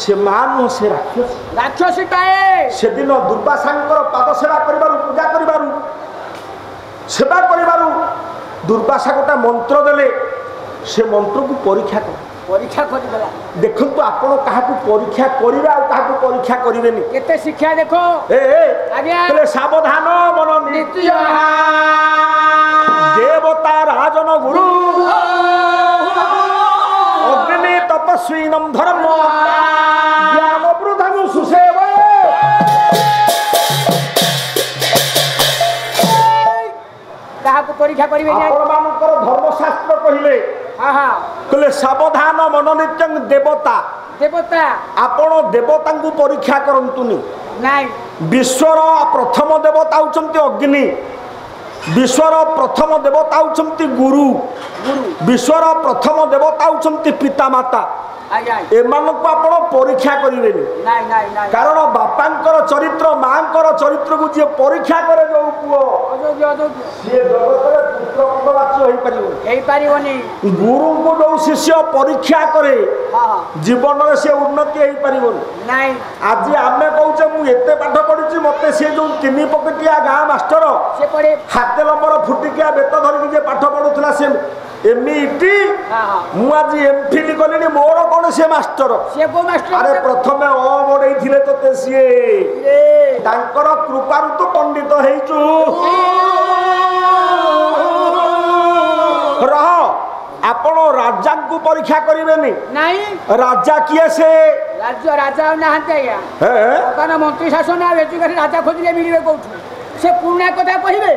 से मान से राक्षसी काए से दिन दुर्वासांकर पाद सेवा करिबारु पूजा करिबारु सेवा करिबारु दुर्वासा गोटा मंत्र देले से मंत्र को परीक्षा करदेला देखंतु आपण काहाकू परीक्षा करिबा आ काहाकू परीक्षा करिवेनी केते शिक्षा देखो आज्ञा बोले सावधान मन नित्य देवता राजन गुरु अग्नि तपस्वीनम धर्म ज्ञान वृद्धं सुसेव काहाकू परीक्षा करिवे आपण मानकर धर्मशास्त्र कहिले कहले सावधान मनोनित्यं देवता आपण देवता को परीक्षा करंतुनी नाइ विश्वर प्रथम देवता होचंती अग्नि विश्वर प्रथम देवता होचंती गुरु विश्वर प्रथम देवता होचंती पिता माता एमानक आपण परीक्षा करिवेनी कारण बापांकर चरित्र मांकर चरित्र को जे परीक्षा करे जो पुओ से जगतरे पुत्र पदवाच्य होई परिवनी गुरु को जो शिष्य परीक्षा करे जीवन रे से उन्नति होई परिवनी नाही आज आमे कहूचे मु एते पाठ पढिची मते से जो तिनी पकटिया गां मास्टर से पढे हाते लंबर फुटिकिया बेत धरिक जे पाठ पढुतला से एमईटी मु आज एमफिल कलिनी मोर कोन से मास्टर अरे प्रथमे ओ मोडई थिले तते सिए तांकर कृपारु तो पंडित हेचु रह आपण राजा को परीक्षा करिवेनी नहीं राजा किए से राज्य राजा नाहते या हे मंत्री शासन आ एजुकेशन राजा खोजले मिलिबे कहू से पुण्य कथा कहिबे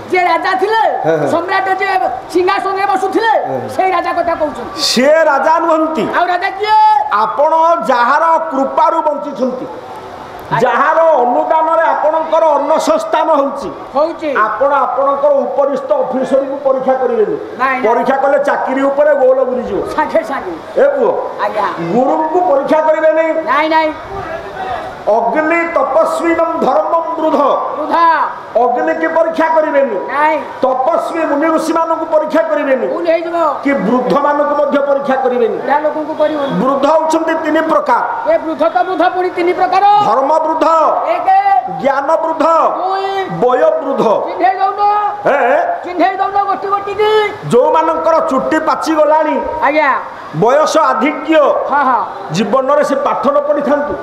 जे राजा थिले सम्राट जे सिंहासन रे बसुथिले से राजा कथा कहउछन से राजा नहंती आ राजा किए आपण जहार कृपारु बंची छंती जहार अनुदान रे आपणकर अन्न संस्थान होउची आपण आपणकर उपरिष्ठ ऑफिसर को परीक्षा करिवेनी परीक्षा कले चाकरी ऊपर गोल बुली जो साथे साथे ए पुओ आज्ञा गुरु को परीक्षा करिवेनी नाही नाही अग्नि तपस्वीनम धर्मम वृद्ध अग्नि की परीक्षा करिवेनी नाही तपस्वी मुनि ऋषि मानन को परीक्षा करिवेनी भूल हे जबो कि वृद्ध मानन को मध्य परीक्षा करिवेनी या लोगन को करिवेनी वृद्ध होछंती तीन प्रकार ए वृद्ध तो वृद्ध पुनी तीन प्रकार धर्म वृद्ध एक ज्ञान वृद्ध दुई वय वृद्ध चिन्हे दउनो हे चिन्हे दउनो गोटी गोटी की जो मानकर चुट्टी पाची गलानी आज्ञा बयस आधिक्य जीवन रे से पाठ न पढ़ी थांतु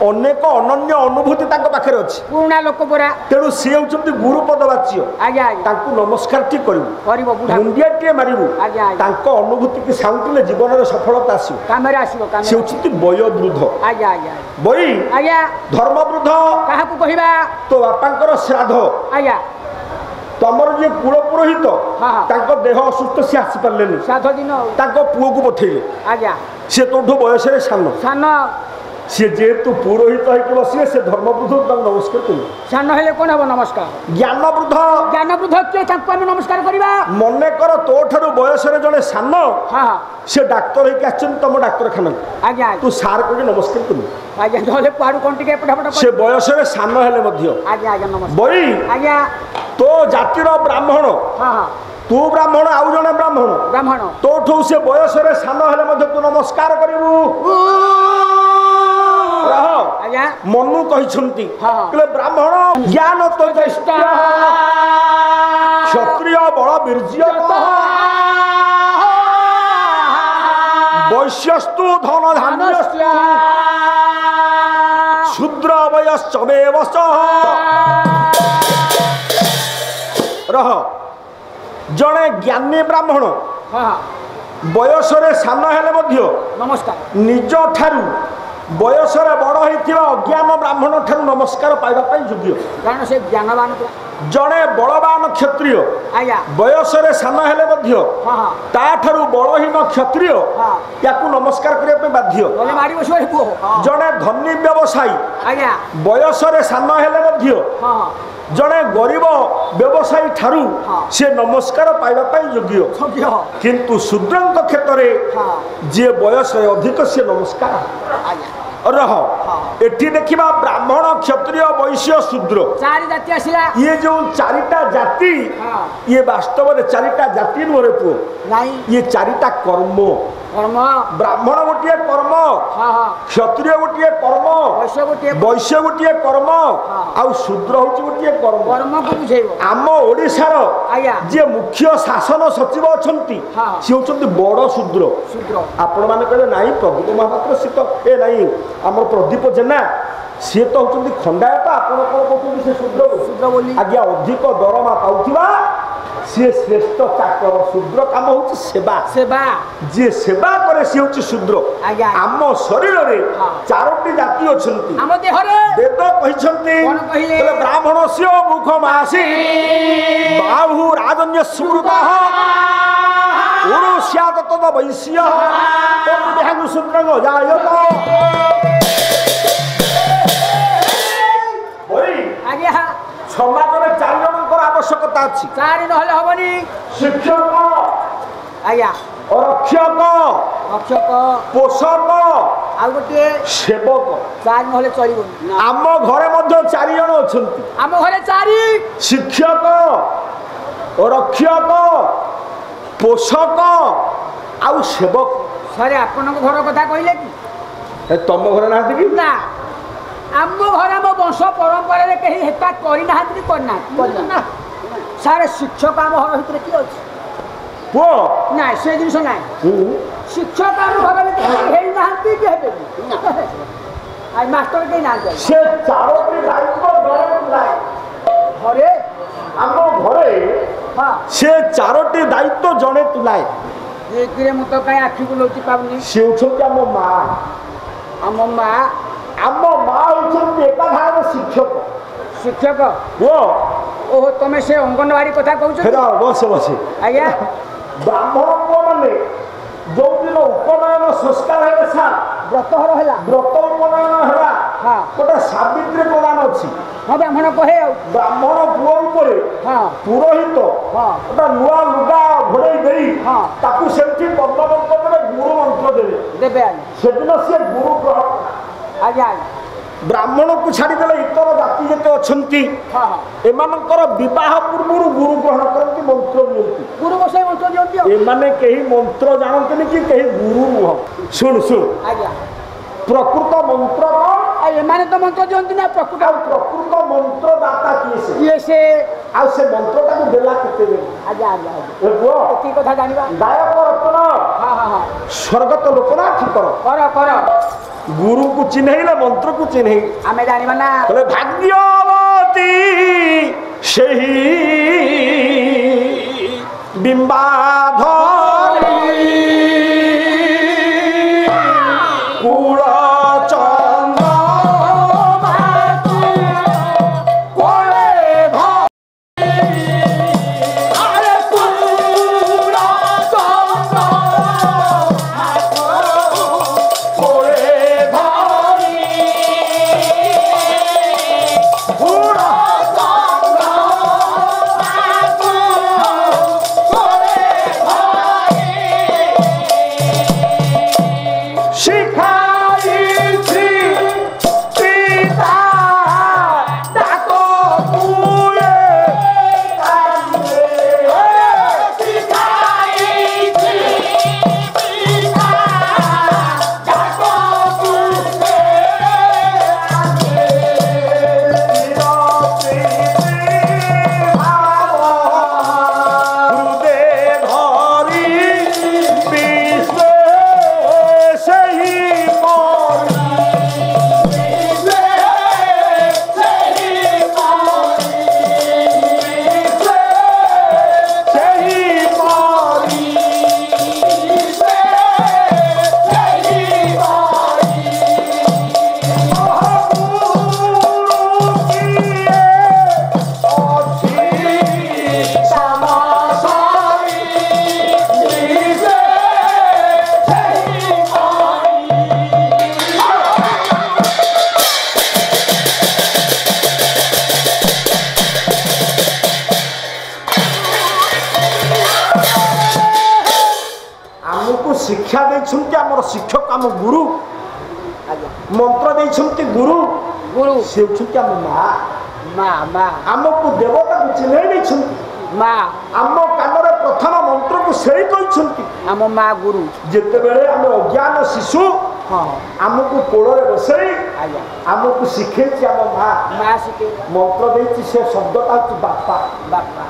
अनेक अनन्य अनुभूति तांको पाखरे अछि पुराना लोक परा तेनु से होचंती गुरु पदवाच्य आज्ञा तांको नमस्कार टी करिवो बुढा मुंडिया टी मारिवो आज्ञा तांको अनुभूति की साउंटिले जीवन रे सफलता आसीबो कामरे आसीबो कामरे से होचंती वय वृद्ध आज्ञा आज्ञा बई आज्ञा धर्म वृद्ध काहा को कहिबा तो बापांकर श्राद्ध आज्ञा तमर जे कुल पुरोहित तांको देह असुस्थ से आसी परलेनी साध दिन तांको पुओ को पठेले आज्ञा से तोठो बयस रे सान सान से जे तो पुरोहित है कि बसिए से धर्म वृद्ध तांको नमस्कार करू सान हेले कोन हबो नमस्कार ज्ञान वृद्ध के तांको हम नमस्कार करिबा मने कर तोठरो बयस रे जने सान से डॉक्टर है कि आछन तम डॉक्टर खाना आज्ञा तू सार को नमस्कार करू आज्ञा जले पाडू कोन टिके पटापट से बयस रे सान हेले मध्य आज्ञा आज्ञा नमस्कार बई आज्ञा तो जातिर ब्राह्मण तू ब्राह्मण आउ जने ब्राह्मण तोठू से बयस रे सान हेले मध्य तू नमस्कार करिवु रह मनु कहिसंती कहले ब्राह्मण ज्ञान तो ज्येष्ठ क्षत्रिय बल वीर्य वैश्यस्तु धन धान्यस्तु शूद्र वयश्चमेवश्च रह जड़े ज्ञानी ब्राह्मण बयस सान हेले मध्य नमस्कार निज ठारू बयस बड़ होइथिबा अज्ञान ब्राह्मण ठारू नमस्कार पाइबा पई योग्य कारण से ज्ञानवान जड़े बलवान क्षत्रिय आया बयस सान हेले मध्य ता ठारू बलहीन क्षत्रिय याकू नमस्कार करिया पे बाध्य जड़े धनी व्यवसायी आया बयस सान हेले मध्य जड़े गरीब व्यवसायी ठारू से नमस्कार पाइबा पई योग्य किंतु शूद्रंक क्षेत्र में जे बयस अधिक से नमस्कार रह एठी देखिबा ब्राह्मण क्षत्रिय वैश्य शूद्र चारि जाति आसिला ये जो चारिटा जाति ये वास्तव में चारिटा जाति नोरे पु नाही ये चारिटा कर्म कर्म ब्राह्मण गोटिए कर्म क्षत्रिय गोटिए कर्म वैश्य गोटिए कर्म आ शूद्र होची गोटिए कर्म को बुझेबो आम ओडिसा रो आया जे मुख्य शासन सचिव अछंती से होचंती बड़ शूद्र आपण माने कहले नाही प्रदीप महापात्र से तो ए नाही हमर प्रदीप जेना सी तो होचंती खंडायत आपण कोन कहउती से शूद्र बोली आज्ञा अधिक दरमा पाउथिबा सी श्रेष्ठ चाकर शूद्र काम होची सेवा सेवा जे सेवा करे सी होची शूद्र आम शरीर रे चारोटी जाति अछंती आम देह रे वेद कहिसंती कोन कहिले ब्राह्मणस्य मुख मासी बाहु राजन्य सुमृतः उरुष्यात तद वैश्य तद् शूद्रंग जायत समाज में 4 जन ଆବଶ୍ୟକତା ଅଛି। ଚାରି ନହେଲେ ହବନି। ଶିକ୍ଷକ, ଆଜ୍ଞା, ରକ୍ଷକ, ରକ୍ଷକ, ପୋଷକ ଆଉ ଗୋଟିଏ ସେବକ। ଚାରି ନହେଲେ ଚଳିବନି। ଆମ ଘରେ ମଧ୍ୟ 4 ଜଣ ଅଛନ୍ତି। ଆମ ଘରେ ଚାରି। ଶିକ୍ଷକ, ରକ୍ଷକ, ପୋଷକ ଆଉ ସେବକ। ସାରେ ଆପଣଙ୍କ ଘର କଥା କହିଲେ କି? ତମ ଘରେ ନାହାନ୍ତି କି? ନା, ଆମ ଘରେ ଆମ ବଂଶ ପରମ୍ପରାରେ କେହି ହେତା କରିନାହାନ୍ତି କି କରିନାହାନ୍ତି। ସାରେ ଶିକ୍ଷକ ଆମ ଘର ଭିତରେ କିଏ ଅଛି? ପୁଅ ନାଇଁ, ସେ ଜିନିଷ ନାହିଁ। ଶିକ୍ଷକ ଆମ ଘର ଭିତରେ ହେଇନାହାନ୍ତି କି ହେବେନି। ଆଉ ମାଷ୍ଟର କେହି ନାହାନ୍ତି। ସେ 4ଟି ଦାୟିତ୍ୱ ଜଣେ ତୁଲାଏ। ଘରେ ଆମ ଘରେ ହଁ, ସେ 4ଟି ଦାୟିତ୍ୱ ଜଣେ ତୁଲାଏ। ଏଥିରେ ମୁଁ ତ କାହିଁ ଆଖି ବୁଲଉଛି ପାରୁନି। ସେ ହେଉଛନ୍ତି ଆମ ମା। ଆମ ମା। ଆମ ମା ହେଉଛନ୍ତି ଏକାଧାରରେ ଶିକ୍ଷକ। ଶିକ୍ଷକ? ପୁଅ ଓହୋ, ତମେ ସେ ଅଙ୍ଗନବାଡି କଥା କହୁଛ? ବସେ ବସେ। ଆଜ୍ଞା, ବ୍ରାହ୍ମଣ ପୁଅ ମାନେ ଯୋଉଦିନ ଉପନୟନ ସଂସ୍କାର ହେଲେ ସାର୍, ବ୍ରତଘର ହେଲା, ବ୍ରତ ଉପନୟନ ହେଲା, ହଁ, ଗୋଟେ ସାବିତ୍ରୀ ପ୍ରଦାନ ଅଛି। ହଁ, ବ୍ରାହ୍ମଣ କହେ ଆଉ। ବ୍ରାହ୍ମଣ ପୁଅ ଉପରେ ହଁ, ପୁରୋହିତ ହଁ, ଗୋଟେ ନୂଆ ଲୁଗା ଘୋଡେଇ ଦେଇ ହଁ, ତାକୁ ସେଠି ପଦ୍ମମନ୍ତ୍ରରେ ଗୁରୁ ମନ୍ତ୍ର ଦେବେ। ଦେବେ ଆଜ୍ଞା। ସେଦିନ ସିଏ ଗୁରୁ ଗ୍ରହଣ। ଆଜ୍ଞା ଆଜ୍ଞା, ବ୍ରାହ୍ମଣକୁ ଛାଡ଼ିଦେଲେ ଇତର ଜାତି ଯେତେ ଅଛନ୍ତି ହଁ ହଁ, ଏମାନଙ୍କର ବିବାହ ପୂର୍ବରୁ ଗୁରୁ ଗ୍ରହଣ କରନ୍ତି, ମନ୍ତ୍ର ଦିଅନ୍ତି। ଗୁରୁ ବସାଇ ମନ୍ତ୍ର ଦିଅନ୍ତି ଆଉ। ଏମାନେ କେହି ମନ୍ତ୍ର ଜାଣନ୍ତିନି କି କେହି ଗୁରୁ ନୁହଁ। ଶୁଣ ଶୁଣ, ଆଜ୍ଞା, ପ୍ରକୃତ ମନ୍ତ୍ର କଣ? ଆଉ ଏମାନେ ତ ମନ୍ତ୍ର ଦିଅନ୍ତି ନା। ପ୍ରକୃତ ପ୍ରକୃତ ମନ୍ତ୍ର ଦାତା କିଏ ସେ? କିଏ ସେ? ଆଉ ସେ ମନ୍ତ୍ରଟାକୁ ଦେଲା କେତେବେଳେ? ଆଜ୍ଞା ଆଜ୍ଞା ଆଜ୍ଞା, ଏ ପୁଅ, ଏତିକି କଥା ଜାଣିବା। ଗାୟକ ରତ୍ନ ହଁ ହଁ ହଁ, ସ୍ୱର୍ଗତ ଲୋକନାଥ କର। କର କର, ଗୁରୁକୁ ଚିହ୍ନେଇଲେ ମନ୍ତ୍ରକୁ ଚିହ୍ନେଇ ଆମେ ଜାଣିବା ନା। କହିଲେ ଭାଗ୍ୟବତୀ ସେହି ବିମ୍ବାଧରୀ କୁଳ शिक्षा देइछन्ति हमर शिक्षक हम गुरु मंत्र देइछन्ति गुरु गुरु से होछन्ति हम मां मां मां हमको देवता को चिन्है देइछन्ति मां हम कानरे प्रथम मंत्र को सेई कहिछन्ति हम मां गुरु जेते बेले हम अज्ञान शिशु हां हमको कोଳରେ बसई आज्ञा हमको शिखेछि हम मां मां शिखे मंत्र देइछि से शब्दटा होछि बापा बापा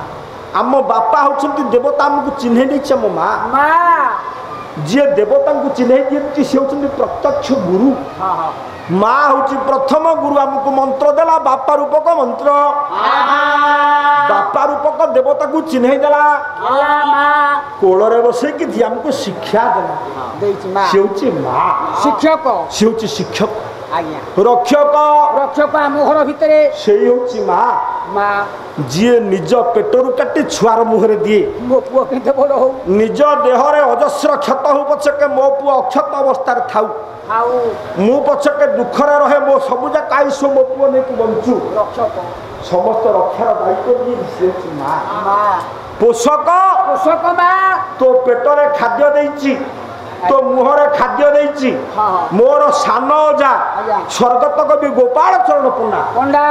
हम बापा होछन्ति देवता हमको चिन्है देइछि हम मां मां जे देवता को चिन्है दियंती से होछन्ति प्रत्यक्ष गुरु हां हां मां होछि प्रथम गुरु हमको मंत्र देला बापा रूपक मंत्र बापा रूपक देवता को चिन्है देला मां कोଳରେ बसई कि जे हमको शिक्षा देला देइछि मां से होछि मां शिक्षक से होछि शिक्षक आज्ञा रक्षक रक्षक हम घर भितरे सेई होछि मां मां जे निज पेटरु काटी छुआर मुहरे दिए मो पुओ केते बड़ हो निज देहरे अजस्र क्षत हो पछके मो पुओ अक्षत अवस्था थाउ थाउ मु पछके दुखरे रहे मो सबुजा काईसो मो पुओ नै कि बंचू रक्षक समस्त रक्षार दायित्व माँ पोषक पोषक माँ तो पेटरे खाद्य देइछि तो मुहरे खाद्य देइछि मोर सान जा स्वर्गत कवि गोपाल चरण पंडा पंडा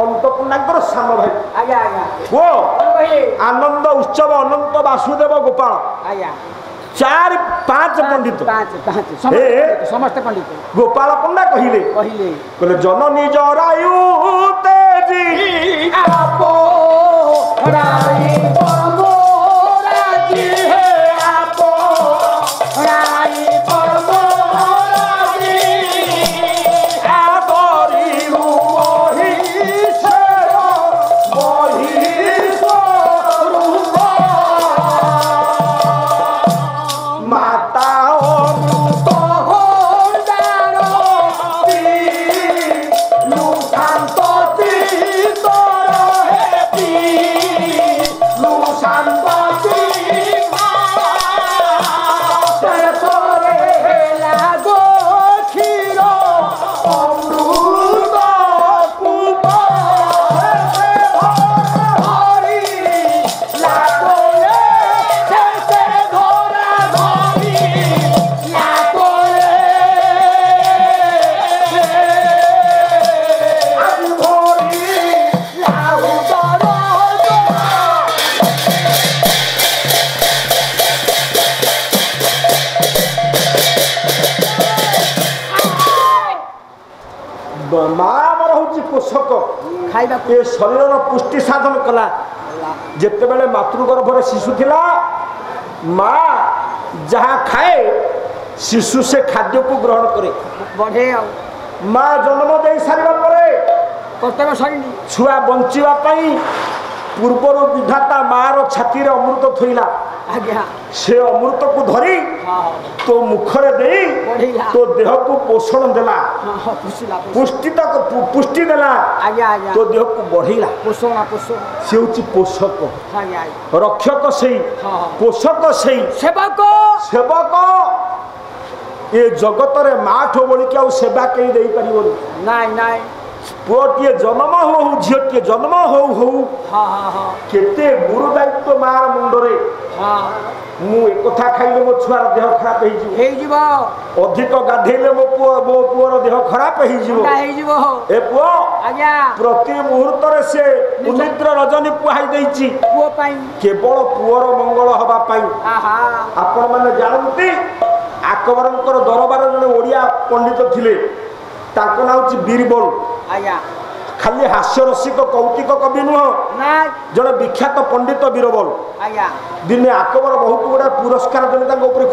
अंतपुण्डाकर सान भाई आज्ञा आज्ञा वो आनंद उत्सव अनंत वासुदेव गोपाल आज्ञा 4-5 पंडित समस्त पंडित गोपाल पंडा कहले जननी जरायु तेजी आपो राई परमो राजी है आपो राई परमो राजी आबरी मोहि स्वरूप माता अमृत पोषक खाइबा ए शरीर पुष्टि साधन कला जिते बेले मातृगर्भर शिशु थिला माँ जहाँ खाए शिशु से खाद्य को ग्रहण करे बढ़े माँ जन्म दे सारा कर्तव्य सरी छुआ बंचिबा पई पूर्वर विधाता मार छाती रे अमृत थोइला आज्ञा से अमृत को धरी तो मुखरे दे तो देह को पोषण देला पुष्टि तक पुष्टि देला आज्ञा आज्ञा तो देह को बढ़ेला पोषण पोषण से होची पोषक आज्ञा रक्षक सही पोषक सही सेवक सेवक ये जगत रे माठ बोली के सेवा कई दे परिबो नाइ नाइ पुओटिए जन्म हो झीटे जन्म हो केते गुरु दायित्व मार मुंडरे मु एक कथा खाइले मो छुआर देह खराब हे जिवो अधिक गाधेले मो पुओर देह खराब हे जिवो ए पुओ आज्ञा प्रति मुहूर्त रे से उनिद्र रजनी पुहाई देइछि पुओ पाई केवल पुओर मंगल हबा पाई आपण माने जानନ୍ତି आकबरंकर दरबार जने ओडिया पंडित थिले ताको नाम छि बीरबल आज्ञा खाली हास्य रसिक कौतिक कवि नुह जड़े विख्यात पंडित बीरबल दिने आकबर बहुत गुड़ा पुरस्कार देने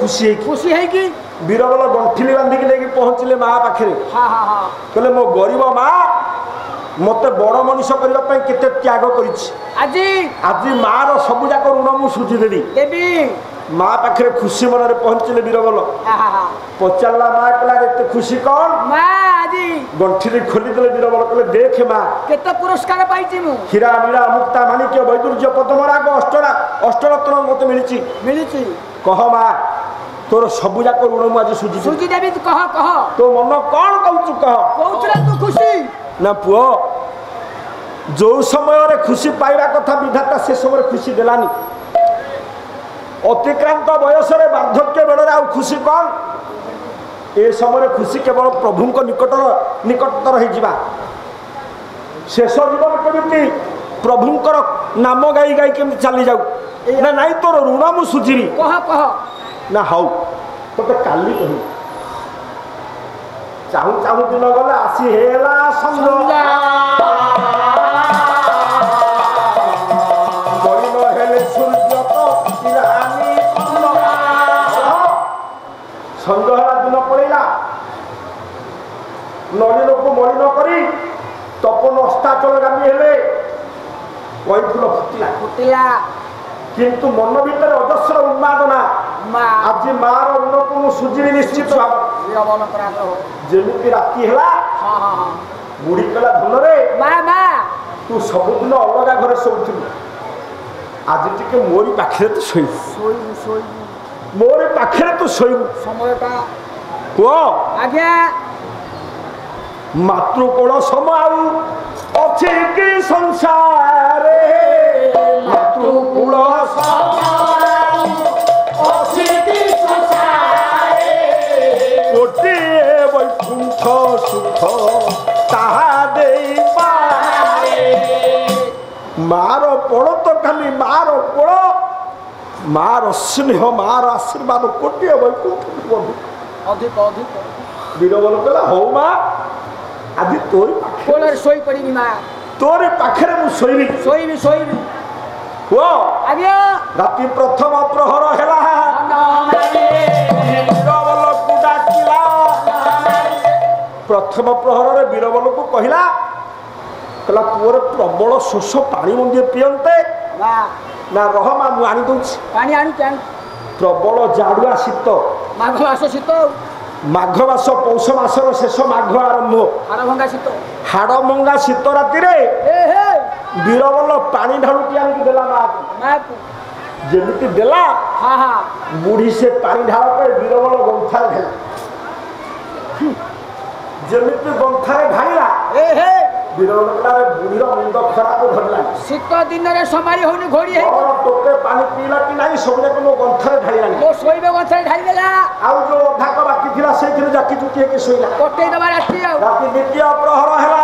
खुशी है कि बीरबल गंठिली बांधिक लेकिन पहुँचले माँ पाखे कहले मो गरीब माँ मत बड़ मनीष करने केते त्याग कर माँ सबू जाक ऋण मु सुझीदेवी माँ पाखे खुशी मन में पहुँचले बीरबल पचारा माँ कहला खुशी कौन गंठिली खोलीदे बीरबल कहले देख माँ केते पुरस्कार पाइछि मु हीरा मीरा मुक्ता माणिक्य वैदुर्य पद्मराग अष्टरत्न मत मिली कह माँ तोर सबू जाक ऋण मु आज सुझी देवी कह कह तो मन कौन कहू कह तू खुशी ना पुओ जो समय रे खुशी पाइबा कथा विधाता से समय खुशी देलानी अतिक्रांत बयस रे वार्धक्य बेले आ खुशी कौन ए समय खुशी केवल प्रभु निकटतर हो शेष जीवन केमी प्रभुंकर नाम गाई गाई केमी चली जाऊ ना नाई तोर ऋण मु सुझीबी कह कह ना हाउ तो काली कह चाहू चाहू दिन गला आसी हेला संग संजहरा दिन पड़ेगा नलिन को मलिन करी तपन अस्ताचलगामी हेले कईफुल फुटिला किंतु मन भीतर अजस्र उन्मादना आज मार ऋण को सुझीबी निश्चित भाव जमी राति है बुढ़ी कला धन रे तू सबुदिन अलग घरे शोलु आज टी मोरी पाखे तू शोबू मोरी पाखे तू शोबू समयटा कह आज्ञा मातृकोल समय ଅଛି କି ସଂସାରେ ମାତୃକୁଳ ଅଛି କି ସଂସାରେ ଗୋଟିଏ ବୈକୁଣ୍ଠ ସୁଖ ତାହା ଦେଇପାରେ ମାର ପୋଳ ତ ଖାଲି ମାର ପୋଳ ମାର ସ୍ନେହ ମାର ଆଶୀର୍ବାଦ ଗୋଟିଏ ବୈକୁଣ୍ଠ ଅଧିକ ଅଧିକ ବୀରବଲ କହିଲା ହଉ ମା ଆଜି ତୋରି କୋଳରେ ଶୋଇ ପଡ଼ିବି ମା ତୋରି ପାଖରେ ମୁଁ ଶୋଇବି ଶୋଇବି ଶୋଇବି ପୁଅ ଆଜ୍ଞା ରାତି ପ୍ରଥମ ପ୍ରହର ହେଲା ବୀରବଲକୁ ଡାକିଲା ପ୍ରଥମ ପ୍ରହରରେ ବୀରବଲକୁ କହିଲା ପୁଅର ପ୍ରବଳ ଶୋଷ ପାଣି ମନ୍ଦିଏ ପିଅନ୍ତେ ନା ରହ ମା ମୁଁ ଆଣି ଦଉଛି ପାଣି ଆଣୁଛି ପ୍ରବଳ ଜାଡୁଆ ଶୀତ ମାଘ ମାସ ଶୀତ ମାଘ ମାସ ପୌଷ ମାସର ଶେଷ ମାଘ ଆରମ୍ଭ ହାଡ଼ଭଙ୍ଗା ଶୀତ ହାଡ଼ଭଙ୍ଗା ଶୀତ ରାତିରେ ବୀରବଲ ପାଣି ଢାଳୁଟି ଆଣିକି ଦେଲା ମାକୁ ଯେମିତି ଦେଲା ବୁଢୀ ସେ ପାଣି ଢାଳ ପାଇଁ ବୀରବଲ ଗନ୍ଥାରେ ଢାଳିଲା ଯେମିତି ଗନ୍ଥାରେ ଢାଳିଲା ବୁଢୀର ମୁଣ୍ଡ ଖରାପ ଧରିଲା ଶୀତ ଦିନରେ ସମ୍ଭାଳି ହଉନି ଘୋଡ଼ି ଟୋକେ ପାଣି ପିଇଲା କି ନାହିଁ ସବୁ ଯାକ ମୋ ଗନ୍ଥାରେ ଢାଳିଲାନି ମୋ ଶୋଇବେ ଗନ୍ଥାରେ ଢାଳିଦେଲା ଆଉ ଯୋଉ ଅଧାକ ବାକି ଥିଲା ସେଇଥିରେ ଜାକି ଚୁଟି ହେଇକି ଶୋଇଲା କଟେଇ ଦେବା ରାତି ଆଉ ରାତି ଦ୍ୱିତୀୟ ପ୍ରହର ହେଲା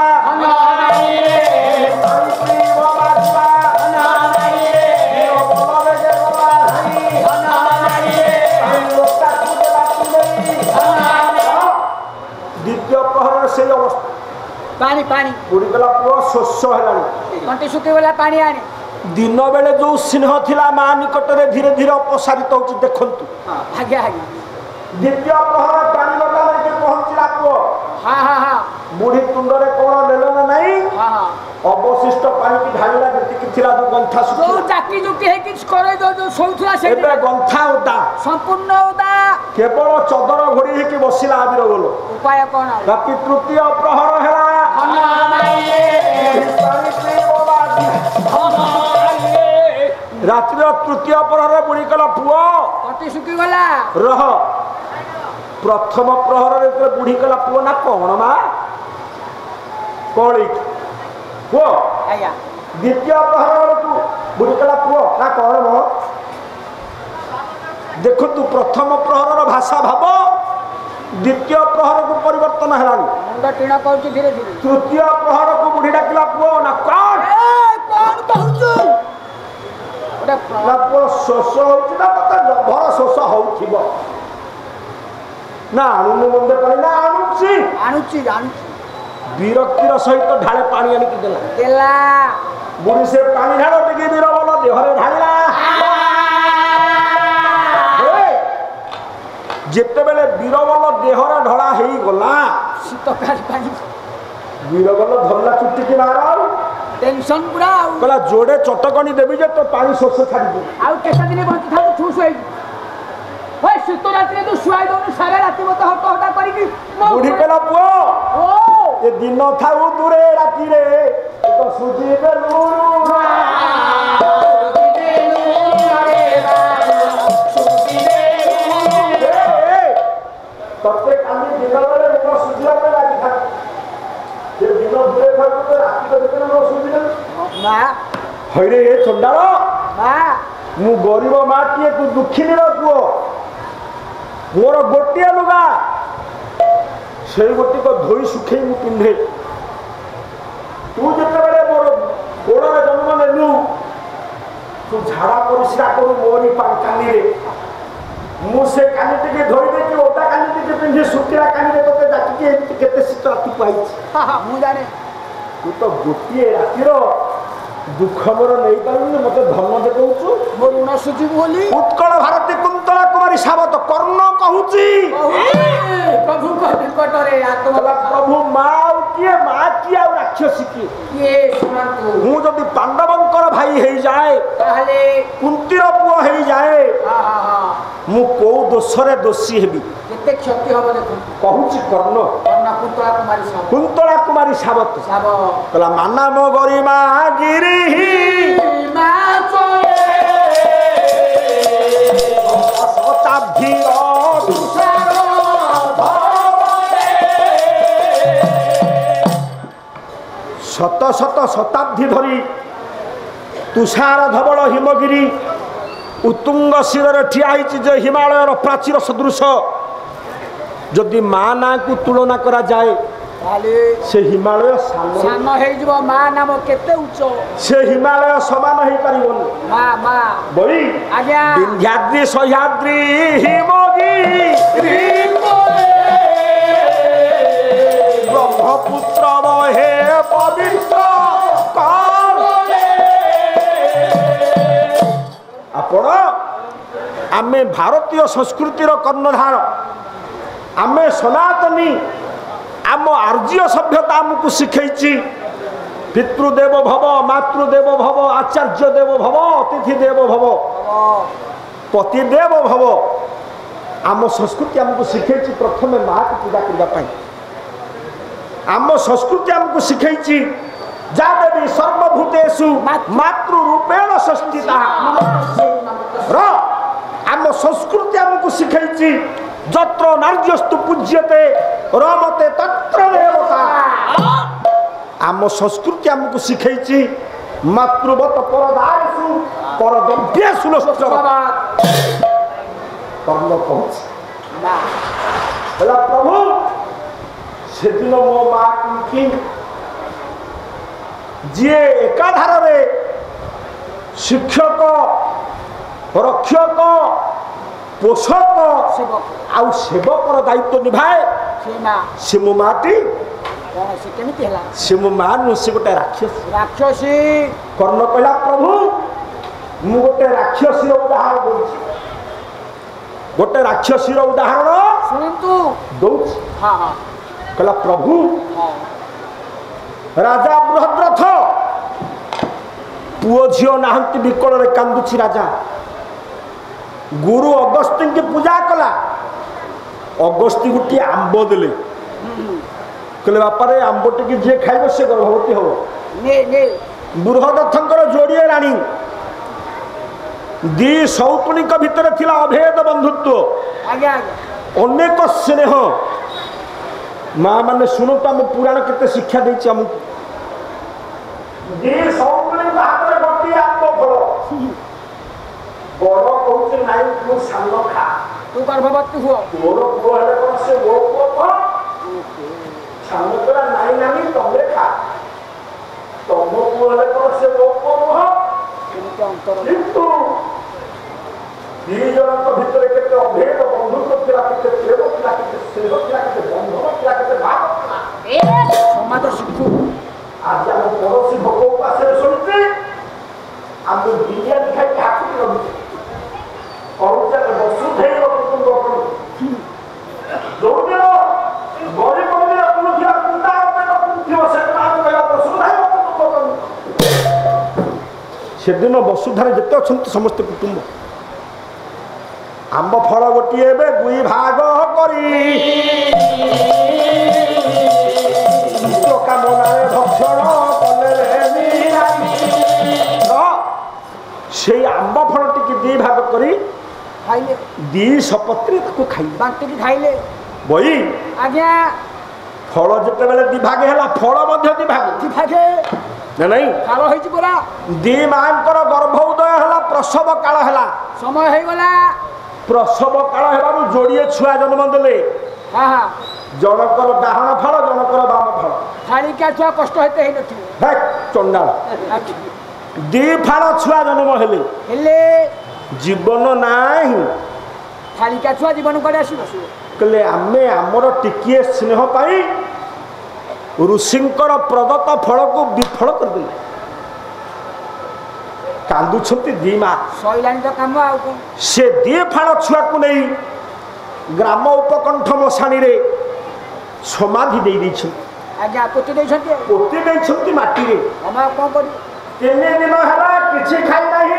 ଦ୍ୱିତୀୟ ପ୍ରହରରେ ସେଇ ଅବସ୍ଥା ପାଣି ପାଣି ବୁଢୀ କହିଲା ପୁଅ ଶୋଷ ହେଲାଣି ତଣ୍ଟି ଶୁଖିଗଲା ପାଣି ଆଣି ଦିନ ବେଳେ ଯୋଉ ସ୍ନେହ ଥିଲା ମା ନିକଟରେ ଧୀରେ ଧୀରେ ଅପସାରିତ ହଉଛି ଦେଖନ୍ତୁ ଆଜ୍ଞା ଆଜ୍ଞା ଦ୍ୱିତୀୟ ପ୍ରହର ପାଣି ଲଗା ନେଇକି ପହଞ୍ଚିଲା ପୁଅ ବୁଢୀ ତୁଣ୍ଡରେ କଣ ନେଲ ନା ନାଇଁ ଅବଶିଷ୍ଟ ପାଣିକି ଢାଳିଲା ଯେତିକି ଥିଲା ଯୋଉ ଗନ୍ଥା ଯୋଉ ଚାକି ଚୁକି ହେଇକି କରେଇ ଯୋଉ ଶୋଉଥିଲା ଏବେ ଗନ୍ଥା ଓଦା ସମ୍ପୂର୍ଣ୍ଣ ଓଦା କେବଳ ଚଦର ଘୋଡି ହେଇକି ବସିଲା ବୀରବଲ ଉପାୟ କଣ ରାତି ତୃତୀୟ ପ୍ରହର ହେଲା ରାତ୍ରିର ତୃତୀୟ ପ୍ରହରରେ ବୁଢୀ କହିଲା ପୁଅ ତଣ୍ଟି ଶୁଖିଗଲା ରହ ପ୍ରଥମ ପ୍ରହରରେ ବୁଢୀ କହିଲା ପୁଅ ନା କଣ ମା କଣ ପୁଅ ଦ୍ୱିତୀୟ ପ୍ରହର ବେଳକୁ ବୁଢୀ କହିଲା ପୁଅ ନା କଣ ମ ଦେଖନ୍ତୁ ପ୍ରଥମ ପ୍ରହରର ଭାଷା ଭାବ ଦ୍ୱିତୀୟ ପ୍ରହରକୁ ପରିବର୍ତ୍ତନ ହେଲାଣି ମୁଣ୍ଡ ଟିଣ କରୁଛି ଧୀରେ ଧୀରେ ତୃତୀୟ ପ୍ରହରକୁ ବୁଢୀ ଡାକିଲା ପୁଅ ନା କଣ କହୁଛୁ ନା ପୁଅ ଶୋଷ ହଉଛି ନା ତତେ ଜବର ଶୋଷ ହଉଥିବ ନା ଆଣୁନି ମୁଣ୍ଡେ ପାଣି ନା ଆଣୁଛି ଆଣୁଛି ଆଣୁଛି ବିରକ୍ତିର ସହିତ ଢାଳେ ପାଣି ଆଣିକି ଦେଲା ବୁଢୀ ସେ ପାଣି ଢାଳ ଟିକେ ବୀରବଲ ଦେହରେ ଢାଳିଲା ଯେତେବେଳେ ବୀରବଲ ଦେହରେ ଢଳା ହେଇଗଲା ଶୀତକାଳ ପାଣି ବୀରବଲ ଧରିଲା ଚୁଟିକି ମାର ଟେନସନ ପୁରା କହିଲା ଯୋଡେ ଚଟକଣି ଦେବି ଯେ ତ ପାଣି ଶୋଷ ଛାଡ଼ିବୁ ଆଉ କେତେ ଦିନ ବଞ୍ଚିଥାନ୍ତୁ ଠୁସ ହେଇକି ଭାଇ ଶୀତ ରାତିରେ ତୁ ଶୁଆଇ ଦଉନୁ ସାରା ରାତି ମତେ ହଟ ହଟା କରିକି ବୁଢୀ କହିଲା ପୁଅ ଏ ଦିନ ଥାଉ ଦୂରେ ରାତିରେ ତ ସୁଜିବେ ତତେ କାଲି ଦିନ ବେଳେ ଋଣ ସୁଝିବା ପାଇଁ ଲାଗିଥାଏ ସେ ଦିନ ଦୂରେ ଥାଉ ରାତି ଭିତରେ ଋଣ ସୁଝିଲେ ହଇରେ ଏ ଚଣ୍ଡାଳ ମୁଁ ଗରିବ ମା କିଏ ତୁ ଦୁଃଖିନୀର ପୁଅ ମୋର ଗୋଟିଏ ଲୁଗା ସେଇ ଗୋଟିକ ଧୋଇ ଶୁଖେଇ ମୁଁ ପିନ୍ଧେ ତୁ ଯେତେବେଳେ ମୋର ଗୋଡ଼ରେ ଜନ୍ମ ନେଲୁ ତୁ ଝାଡ଼ା ପରିସ୍ରା କରୁ ମୋରି କାନିରେ ମୁଁ ସେ କାନି ଟିକେ ଧୋଇ ଦେଇକି ଓଦା କାନି ଟିକେ ପିନ୍ଧି ଶୁଖିଲା କାନିରେ ତୋତେ ଡାକିକି ଏମିତି କେତେ ଶୀତ ରାତି ପାଇଛି ମୁଁ ଜାଣେ ତୁ ତ ଗୋଟିଏ ରାତିର ଦୁଃଖ ମୋର ନେଇପାରୁନି ମତେ ଧର୍ମ ଦେଖଉଛୁ ମୋ ଋଣ ସୁଝିବୁ ବୋଲି ଉତ୍କଳ ଭାରତୀ କୁନ୍ତଳା କୁମାରୀ ସାବତ କର୍ଣ୍ଣ କହୁଛି ପ୍ରଭୁଙ୍କ ନିକଟରେ ପ୍ରଭୁ ମା ଆଉ କିଏ ମା କିଏ ଆଉ ରାକ୍ଷସୀ କିଏ ମୁଁ ଯଦି ପାଣ୍ଡବଙ୍କର ଭାଇ ହେଇଯାଏ ତାହେଲେ କୁନ୍ତୀର ପୁଅ ହେଇଯାଏ ମୁଁ କୋଉ ଦୋଷରେ ଦୋଷୀ ହେବି କେତେ କ୍ଷତି ହବ ଦେଖନ୍ତୁ କହୁଛି କର୍ଣ୍ଣ କୁନ୍ତଳା କୁମାରୀ ସାବତ କହିଲା ମାନବ ଗରିମା ଗିରି शत शत शताब्दी धरी तुषार धवल हिमगिरी उत्तुंग शिर ठिया जे हिमालयर प्राचीर सदृश जदि माँ ना को तुलना करा जाए से हिमालय सान हो माँ नाम केते उच्च से हिमालय समान हो पारिबनी माँ माँ बड़ी आज्ञा विंध्याद्रि सह्याद्रि हिमगिरी ब्रह्मपुत्र हे पवित्र आपण आमे भारतीय संस्कृतिर कर्णधार आमे सनातनी आम आर्य सभ्यता आमको शिखई पितृदेव भव मातृदेव भव आचार्य देव भव अतिथि देव भव पतिदेव भव आम संस्कृति आमको शिखई प्रथम माँ को पूजा करने आम संस्कृति आमको शिखई जा देवी सर्वभूतेषु मातृरूपेण संस्थिता आम संस्कृति आमको शिखई जत्र नार्यस्तु पूज्यते रमते तत्र देवता आम संस्कृति आमको शिखई मातृवत परदायसु परद्रव्येषु कर्म पहुँच प्रभु से दिन मो माँ की जी एकाधार शिक्षक रक्षक पोषक आउ सेवकर दायित्व निभाए से मो माटी से मो माँ नु से गोटे राक्षसी कर्ण कहला प्रभु मु गोटे राक्षसी उदाहरण दूसरी गोटे राक्षसी उदाहरण शुणु दौच कहला प्रभु राजा बृहद्रथ पुओ झील ना विकल कांदुची राजा गुरु अगस्ती की पूजा कला अगस्ती गोटे आंब देले कहले बापारे आंब टी जी खाइब से गर्भवती हम बृहद्रथंकर जोड़िए राणी दी सौतुणी भितर थिला अभेद बंधुत्व अनेक स्नेह माँ मैंने शुणु तो आम पुराण केते शिक्षा देछि हमको दी सौतुणी हाथ में गोटे आंब फल बड़ कहूँ नाई तू सान खा तू गर्भवती हुआ मोर पुओ हेले कौन से मो पुओ सान तोरा नाई नानी तमे खा तुम पुओ हेले कौन से मो पुओ किंतु दी जनक भितर केते अभेद बंधुत्व थिला केते प्रेम थिला केते स्नेह थिला केते बंधन थिला केते भाव समाज शिक्षु आज हम पड़ोसी भोग पास सुनते हम दुनिया दिखाई ठाकुर रही और वसुधैव कुटुंबकम जो दिन गरीब बंदे अपन थिला कुंडा पे कुंठियो से नाम कहला वसुधैव कुटुंबकम से दिन वसुधारे जते अछंत समस्त कुटुंब आंब फल गोटे दुई भाग करी कामनारे भक्षण से आंब फल टी दी भाग करी खाइले दी सपत्री खाई बांटी खाइले बई आज्ञा फल जिते बेले दी भाग है फल दी भाग ना नहीं काल हो दी माँ गर्भ उदय है प्रसव काल है समय हो गला प्रसव काल है जोड़िए छुआ जन्म देले जनकर डाहण फल जनकर बाम फल खालिका छुआ कष्ट होते ही नथि चंडाल दी फाड़ छुआ जन्म हेले जीवन नाही खालिका छुआ जीवन करे आसीबो कहले आमे हमर टिकिए स्नेह पाई ऋषिंकर प्रदत्त फल को विफल कर देले कांदुछंती दी माँ सैलानी तो काम आ से दी फाड़ छुआ को नहीं ग्राम उपकंठ मशाणी रे समाधि दे दैछन आज्ञा पोती दैछंती माटी रे हम कोन करी 3 दिन हला किछि खाई नाही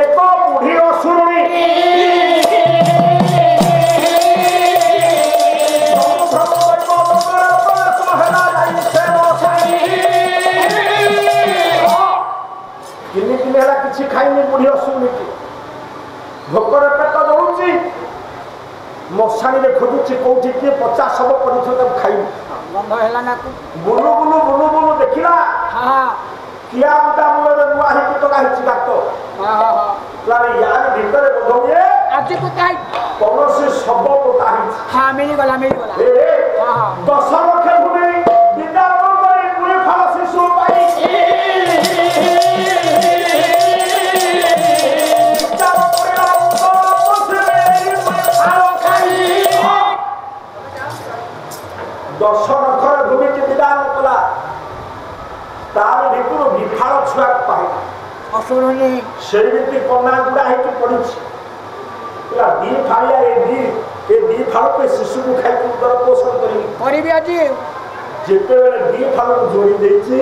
एक बुढ़ी असुरुणी किसी खाइनी बुढ़ी असुरुणी भोकर पेट दौड़ी मशाणी में खोजुची कौटी किए 50 शव पड़ी खाई गंध है ना बुलु बुलु बुलु बुलु ଦେଖିଲା କିଆ ମୁଟା ମୂଳରେ ନୂଆ ହେଇକି ଟକା ହେଇଛି ଡାକ୍ତ ୟାର ଭିତରେ ବୋଧ ହୁଏ ଆଜି ପୋତା କୌଣସି ଶବ ପୋତା ହେଇଛି। ହଁ ମିଳିଗଲା ମିଳିଗଲା। 10 ଲକ୍ଷ ଭୂମି ବିଦ୍ୟାରମ୍ଭ କରି ପୁଣି ଫଳ ଶିଶୁ ପାଇ 10 ଲକ୍ଷର ଭୂମିକି ବିଦାନ କଲା ତାର ଭିତରୁ ବିଫାଳ ଛୁଆ ପାଇ ସେମିତି କନା ଗୁଡା ହେଇକି ପଡିଛି ଦି ଫାଳିଆ ଏ ଦି ଫାଳକୁ ଶିଶୁକୁ ଖାଇକି ଉଦର ପୋଷଣ କରିବି ଆଜି ଯେତେବେଳେ ଦି ଫାଳକୁ ଯୋଡ଼ି ଦେଇଛି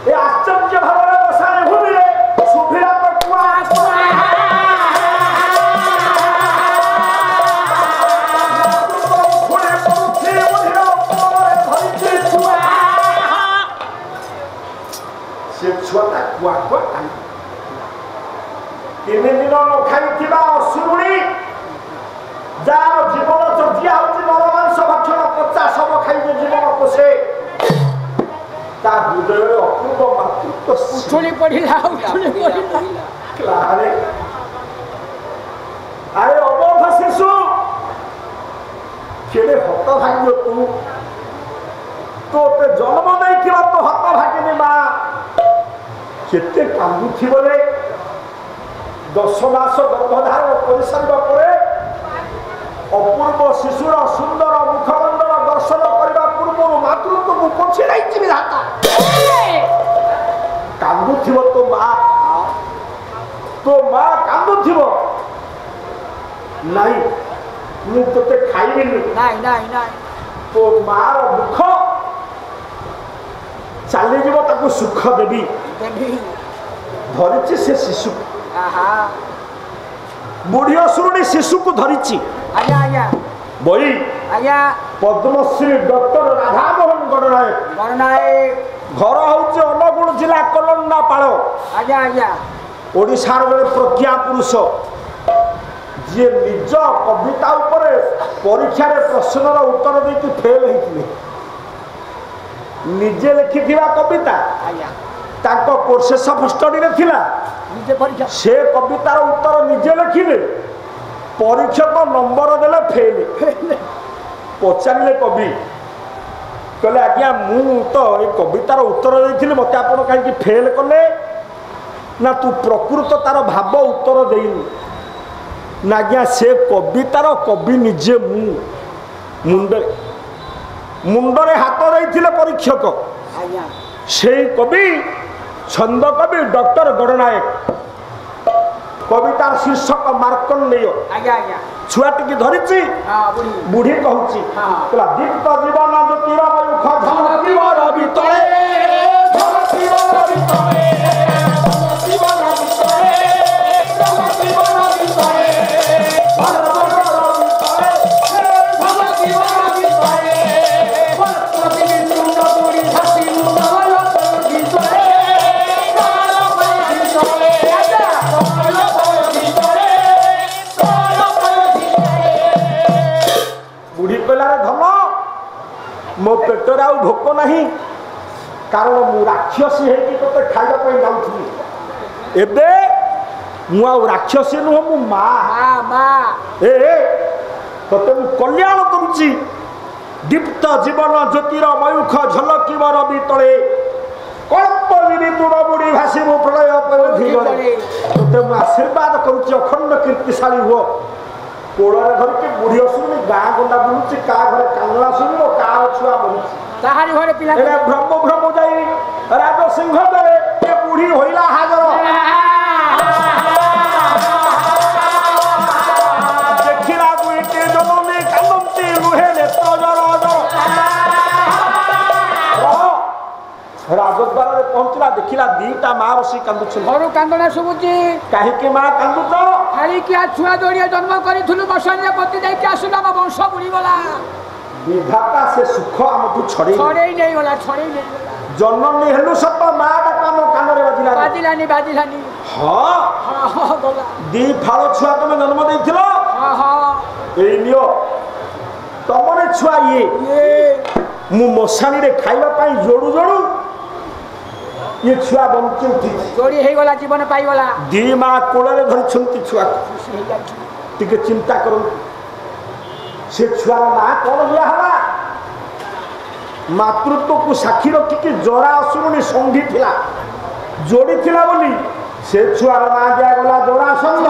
ଏ ଆଶ୍ଚର୍ଯ୍ୟ ଭାବରେ ବସାରେ ଭୂମିରେ ଶୁଭିଲା ସେ ଛୁଆଟା କୁଆ କୁଆ 3 ଦିନ ନ ଖାଇଥିବା ଅସୁରୁଣୀ ଯାହାର ଜୀବନ ଚର୍ଯ୍ୟା ହଉଛି ନରମାଂସ ଭକ୍ଷଣ ପଚା ଶବ ଖାଇବେ ଜୀବନ ପୋଷେ ତା ହୃଦୟରେ ଅପୂର୍ବ ମାତୃତ୍ୱ ଉଛୁଳି ପଡ଼ିଲା ଆରେ ଅବୋଧ ଶିଶୁ କେଡ଼େ ହତଭାଗ୍ୟ ତୋତେ ଜନ୍ମ ଦେଇଥିବା ତ ହତଭାଗିନୀ ମା କେତେ କାନ୍ଦୁଥିବ ରେ 10 ମାସ ଗର୍ଭଧାରଣ କରିସାରିବା ପରେ ଅପୂର୍ବ ଶିଶୁର ସୁନ୍ଦର ମୁଖମଣ୍ଡଳ ଦର୍ଶନ କରିବା ପୂର୍ବରୁ ମାତୃତ୍ୱକୁ ପୋଛି ନେଇଛି ବିଧାତା କାନ୍ଦୁଥିବ ତୋ ମା କାନ୍ଦୁଥିବ ନାଇଁ ମୁଁ ତୋତେ ଖାଇବିନି ତୋ ମାର ଦୁଃଖ ଚାଲିଯିବ ତାକୁ ସୁଖ ଦେବି ଧରିଛି ସେ ଶିଶୁ ବୁଢୀ ଅସୁରୁଣୀ ଶିଶୁକୁ ଧରିଛି ବଇ ପଦ୍ମଶ୍ରୀ ଡକ୍ଟର ରାଧାମୋହନ ଗଣନାୟକ ଘର ହଉଛି ଅନୁଗୁଳ ଜିଲ୍ଲା କଲଣ୍ଡାପାଳ ଓଡ଼ିଶାର ଜଣେ ପ୍ରଜ୍ଞା ପୁରୁଷ ଯିଏ ନିଜ କବିତା ଉପରେ ପରୀକ୍ଷାରେ ପ୍ରଶ୍ନର ଉତ୍ତର ଦେଇକି ଫେଲ ହେଇଥିଲେ ନିଜେ ଲେଖିଥିବା କବିତା ତାଙ୍କ ପ୍ରୋସେସ ଅଫ ଷ୍ଟଡିରେ ଥିଲା ସେ କବିତାର ଉତ୍ତର ନିଜେ ଲେଖିଲେ ପରୀକ୍ଷକ ନମ୍ବର ଦେଲେ ଫେଲ ପଚାରିଲେ କବି କହିଲେ ଆଜ୍ଞା ମୁଁ ତ ଏ କବିତାର ଉତ୍ତର ଦେଇଥିଲି ମୋତେ ଆପଣ କାହିଁକି ଫେଲ କଲେ ନା ତୁ ପ୍ରକୃତ ତାର ଭାବ ଉତ୍ତର ଦେଇନୁ ନା ଆଜ୍ଞା ସେ କବିତାର କବି ନିଜେ ମୁଁ ମୁଣ୍ଡରେ ହାତ ଦେଇଥିଲେ ପରୀକ୍ଷକ সেই কবি ছন্দ কবি ডক্টর গণনায়ক কবিতার শীর্ষক মার্কণ্ডেয় ছুয়াটিকে ধরিছি বুড়ি কହୁছি দীপ্ত জীবন জ্যোতির মুখ ঝলকিবর ভিতরে मो पेटर आउ भोक नहीं कारण मु राक्षसी होती तो खाइबा जाऊँगी एबे मु राक्षसी नुह मु माँ ए तोते मु कल्याण करुची दीप्त जीवन ज्योतिर मयूख झलकिबर तले कल्प तुण बुढ़ी भाषी प्रलय तोते मु आशीर्वाद करुची अखंड कीर्तिशाली हुआ कोड़े धरिकी बुढ़ी असुनी गाँ गंडा बुलूची का घरे कांगला शुणी का छुआ बुलूची भ्रम भ्रम जाई राज सिंह दरे बुढ़ी होइला हाजर देखिला बुईटे जननी कांदती लुहे नेत्र जर राजद्वार पहुंचला देखिला दीटा माँ बसी कांदुछ घर कांदना शुभुची कहीं माँ कांदुच खाली क्या छुआ जोड़िए जन्म करूँ बसने पति जाइए आसला आम वंश बुड़ीगला विधाता से सुख आमको छड़े नहीं गला जननी हेलु सत माटा कान कान बाजिलानी बाजिलानी हाँ दी फाल छुआ तुम जन्म देथिल ए नियो तमरे छुआ ये मु मशानी रे खाइबा पई जोड़ू जोड़ू ये छुआ बंची उठी जोड़ी हे गला जीवन पाई गला दी माँ कोଳରେ ଧରିଛନ୍ତି ଛୁଆ ଟିକେ ଚିନ୍ତା କରନ୍ତୁ ସେ ଛୁଆର ନାଁ କଣ ଦିଆ ହେଲା ମାତୃତ୍ୱକୁ ସାକ୍ଷୀ ରଖିକି ଜରା ଅସୁରୁଣୀ ସନ୍ଧି ଥିଲା ଯୋଡି ଥିଲା ବୋଲି ସେ ଛୁଆର ନାଁ ଦିଆଗଲା Jarasandha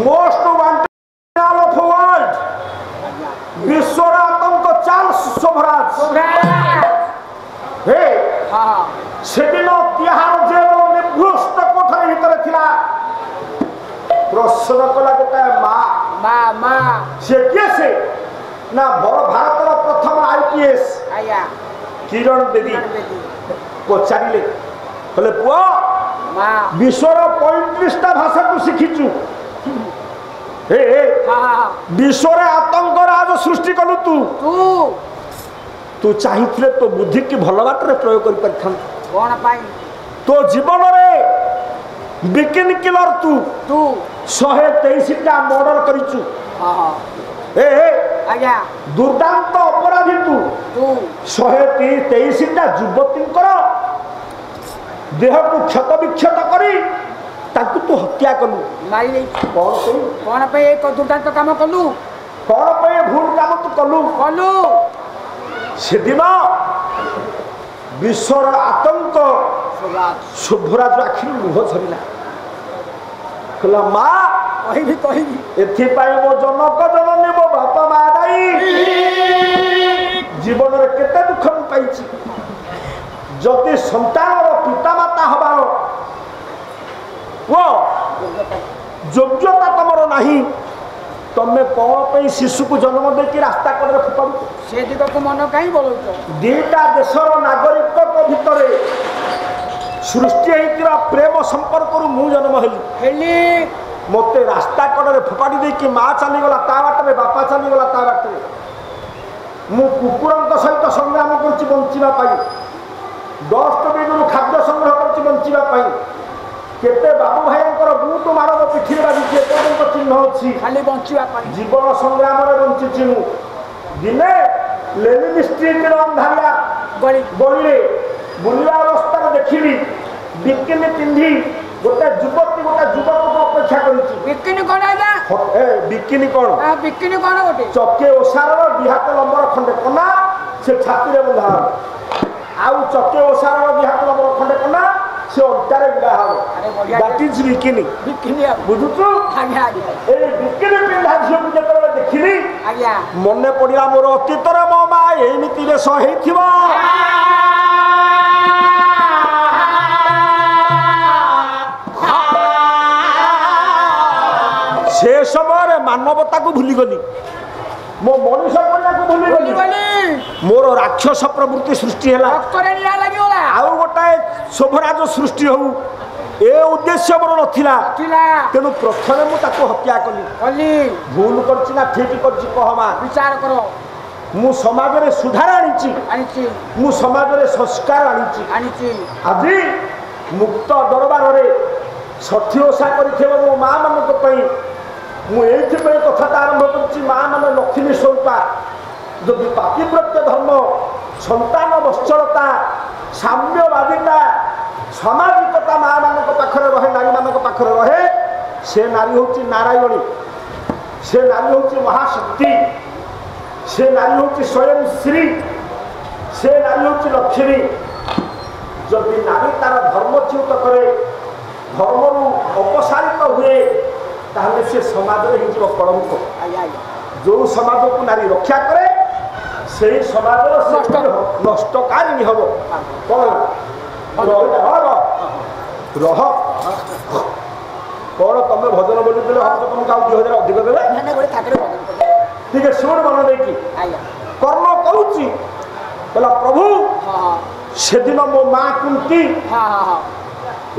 most wanted of world विश्वर आतंक चार्ल्स सोभराज हे सेदिन तिहार जेल निभृष्ट कोठरी भितर थिला प्रश्न कला गोटे माँ से किए से ना भारतर प्रथम आईपीएस किरण बेदी पचारे कहले पुआ विश्वर 35टा भाषा को शिखिचु विश्वर आतंक राज सृष्टि कलु तू चाहिए तो बुद्धि की भल बाटर प्रयोग कर तो जीवन रे बिकिन किलर तू 123टा मर्डर करिचु दुर्दांत अपराधी तू 123टा युवती देह को क्षत विक्षत करी ताकू तू हत्या कलु मारी कौन पे एक दुर्दांत काम कलु कौन पे भूल काम तू कलु से दिन विश्वर आतंक शुभराज आखिर लुह झरला कहला माँ कही एथिपाई मो जनक जननी मो बापा माँ दाई जीवन रे केते दुख मु पाइछि जदि संतानर पितामाता हबार वो योग्यता तुमर नहीं तमे कौन पे शिशु को जन्म देकी रास्ता कड़े फुकाड़ू से दिग को मन कहीं बोलो दीटा देशर नागरिक भितर सृष्टि होता प्रेम संपर्क मु जन्म हेली मते रास्ता कड़े फुकाड़ी देकी माँ चलीगला ता बाटे बापा चलीगला ता बाटे मु कुकुरंक सहित संग्राम करछि बंचिबा पाई डस्टबिन खाद्य संग्रह करछि बंचिबा पाई केते बाबू भाईंकर बूट मारब पिठी बाजी एपर्यंत चिन्ह अच्छी खाली बंचिबा पाई जीवन संग्राम रे बंचिछि मु दिने लेनिन स्ट्रीट रे अंधारिया गली बुलिया अवस्था देखिली बिकिनी पिंधी गोटे युवती गोटे युवक को अपेक्षा करिछि बिकिनी कोन आइला बिकिनी कोन गोटे चके ओसार बिहात नंबर खंडे कोना से छाती रे बंधा आउ चके ओसार बिहात नंबर खंडे कोना से अंटारे बिला हो दैट इज बिकिनी बुझुछु ए बिकिनी पिंधा झियो जेतरे देखिली आज्ञा मने पडिला मोर अतीतर मो मा एमिति रे सो हेथिबा से समय मानवता को भूली गली मो मनुष्य पड़ा को भूली गली मोर राक्षस प्रवृत्ति सृष्टि है आउ गोटाए शोभराज सृष्टि हो ए उद्देश्य मोर नथिला तेणु प्रथम मुझे हत्या कली भूल करछि ना ठीक करछि कहमा विचार करो मु समाज रे सुधार आनिछि मु समाज रे संस्कार आनिछि आज मुक्त दरबार रे षठी ओषा करिथेबो मो मां मानक पई मु एथि पई कथाटा आरंभ करछि मां माने लक्ष्मी स्वरूपा जदि पातिव्रत्य धर्म संतान वत्सलता साम्यवादिता सामाजिकता मां मानक पाखरे रहे नारी मानक पाखरे रहे से नारी होची नारायणी से नारी होची महाशक्ति से नारी होची स्वयं श्री से नारी होची लक्ष्मी जदि नारी तार धर्मच्युत करे धर्म अपसारित हुए ताहले से समाज रे हिजो कलंक जो समाज को नारी रक्षा करे से समाज नष्टकारिणी हम कौन रह कौन तुम भजन बोली देले हम तुम का 2000 अधिक देबे ठीक है सुन मन देखी कर्ण कहूची बोला प्रभु से दिन मो मां कुंती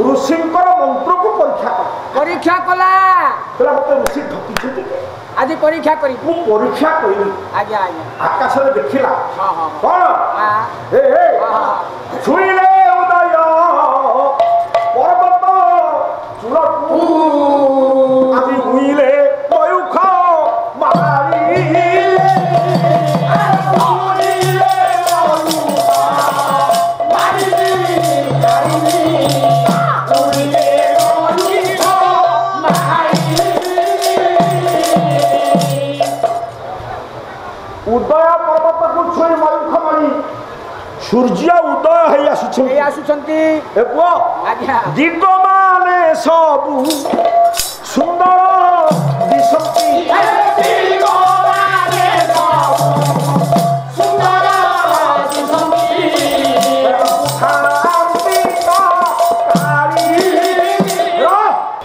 ऋषिंकर मंत्र को परीक्षा कला मत ऋषि ठकी आज परीक्षा करी मु परीक्षा करी आज्ञा आकाश रे देखिला कौन छुईले उदय पर्वत चूड़कू ଉଦୟ ପର୍ବତକୁ ଛୁଇଁ ମୟୂଖମଣି ସୂର୍ଯ୍ୟ ଉଦୟ ହେଇ ଆସୁଛନ୍ତି ଏ ପୁଅ ଦିଗ ମାନେ ସବୁ ସୁନ୍ଦର ଦିଶନ୍ତି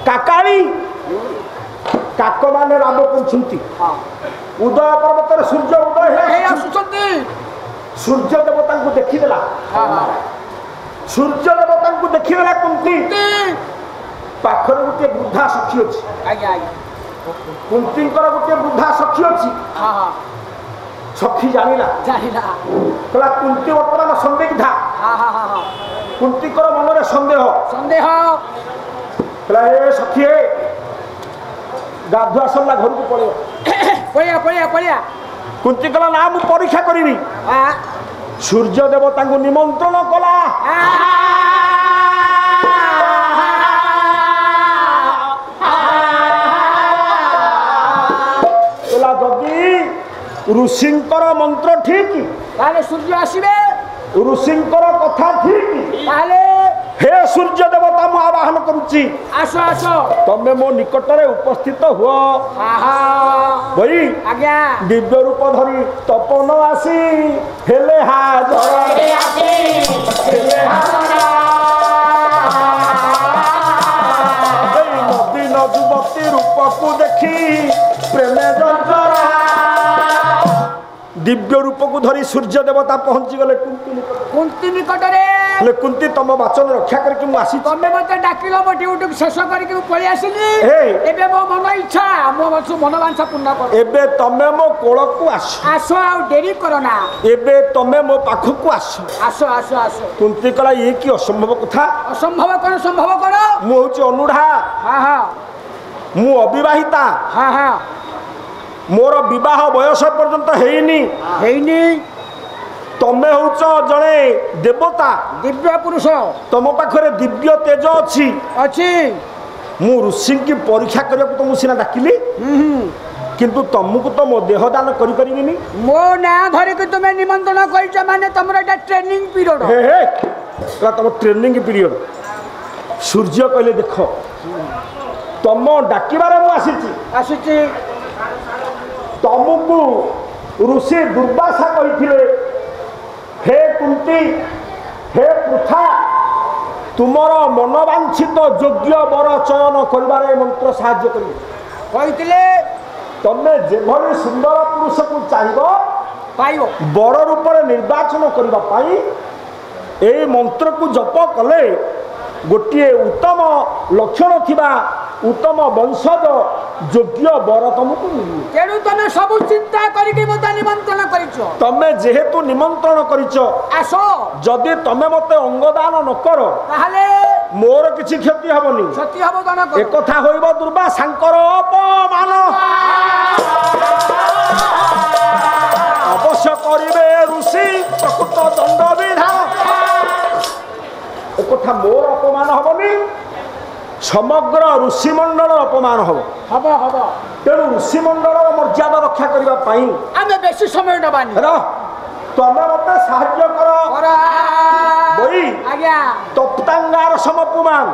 କାକାଳି କାକ ମାନେ ରାମ କରୁଛନ୍ତି ଉଦୟ ପର୍ବତରେ ସୂର୍ଯ୍ୟ ଉଦୟ ହେଇ ଆସୁଛନ୍ତି ସୂର୍ଯ୍ୟ ଦେବତାଙ୍କୁ ଦେଖିଦେଲା ସୂର୍ଯ୍ୟ ଦେବତାଙ୍କୁ ଦେଖିଦେଲା କୁନ୍ତି ପାଖରେ ଗୋଟିଏ ବୃଦ୍ଧା ସଖୀ ଅଛି କୁନ୍ତୀଙ୍କର ଗୋଟିଏ ବୃଦ୍ଧା ସଖୀ ଅଛି ସଖୀ ଜାଣିଲା କହିଲା କୁନ୍ତି ବର୍ତ୍ତମାନ ସନ୍ଦିଗ୍ଧା କୁନ୍ତୀଙ୍କର ମନରେ ସନ୍ଦେହ କହିଲା ଏ ସଖୀ ଗାଧୁଆ ସରିଲା ଘରକୁ ପଳେଇବ କୁନ୍ତି କହିଲା ନା ମୁଁ ପରୀକ୍ଷା କରିବି ସୂର୍ଯ୍ୟ ଦେବତାଙ୍କୁ ନିମନ୍ତ୍ରଣ କଲା ଯଦି ଋଷିଙ୍କର ମନ୍ତ୍ର ଠିକ ତାହେଲେ ସୂର୍ଯ୍ୟ ଆସିବେ ଋଷିଙ୍କର କଥା ଠିକ ତାହେଲେ हे सूर्य देवता मु आवाहन करुच्ची आसो आसो तमे मो निकटरे उपस्थित हुओ भाई आज्ञा दिव्य रूप धरी तपन आसी हेले हाजर आसी हेले हाजर नदी नजुवती रूप को देखी प्रेमे जंजरा दिव्य रूप को धरी सूर्य देवता पहुंची गले कुंती निकटरे ले कुंती तम वाचन रक्षा करके मु आसी तमे मते डाकिलो मो ड्यूटी शेष करके मु पळी आसिली एबे मो मन इच्छा मो मन वांछा पूर्ण कर एबे तमे मो कोळ को आसो आसो आ देरी करो ना एबे तमे मो पाखो को आसो आसो आसो आसो कुंती कला ये की असंभव कथा असंभव कोन संभव करो मु होची अनुढा हां हां मु अविवाहिता हां हां मोर विवाह बयस पर्यंत हेइनी तमे होच जणे देवता दिव्य पुरुष तम पाखरे दिव्य तेज अछि मु ऋषि की परीक्षा करबा तुम सिना डाकिली किंतु तुमको तो मो देह दान करि परिबिनी मो ना धरि के तुमे निमंत्रण करिछ माने तमरा एटा ट्रेनिंग पीरियड हे हे तुम ट्रेनिंग पीरियड सूर्य कहले देखो तुम डाकिबारे मु आसीची तुमको ऋषि दुर्वासा कहिथिले हे कुंती हे पृथा तुमर मनवांछित योग्य वर चयन करिबारे मंत्र साहाय्य करी कहिथिले तमे जेभली सुंदर पुरुष को चाहिबो पाइबो वर रूप निर्वाचन करबा पाई ए मंत्र को जप कले गोटे उत्तम लक्षण थिबा उत्तम वंशज योग्य वर तुमको तेणु तमे सब चिंता करिके मते निमंत्रण करिछो तमे जेहेतु निमंत्रण करिछो आसो जदि तमे मते अंगदान न करो ताहले मोर किछि क्षति हबनी क्षति हबो दान कर एक कथा होइबो दुर्वासांकर अपमान अवश्य करिवे ऋषि प्रकृत दंड विधान एक कथा मोर अपमान हबनी समग्र ऋषिमंडल अपमान हम तेणु ऋषिमंडल मर्यादा रक्षा करने आम बेसी समय नबानी तमे मत साहाय्य कर बई तप्तांगार समपुमान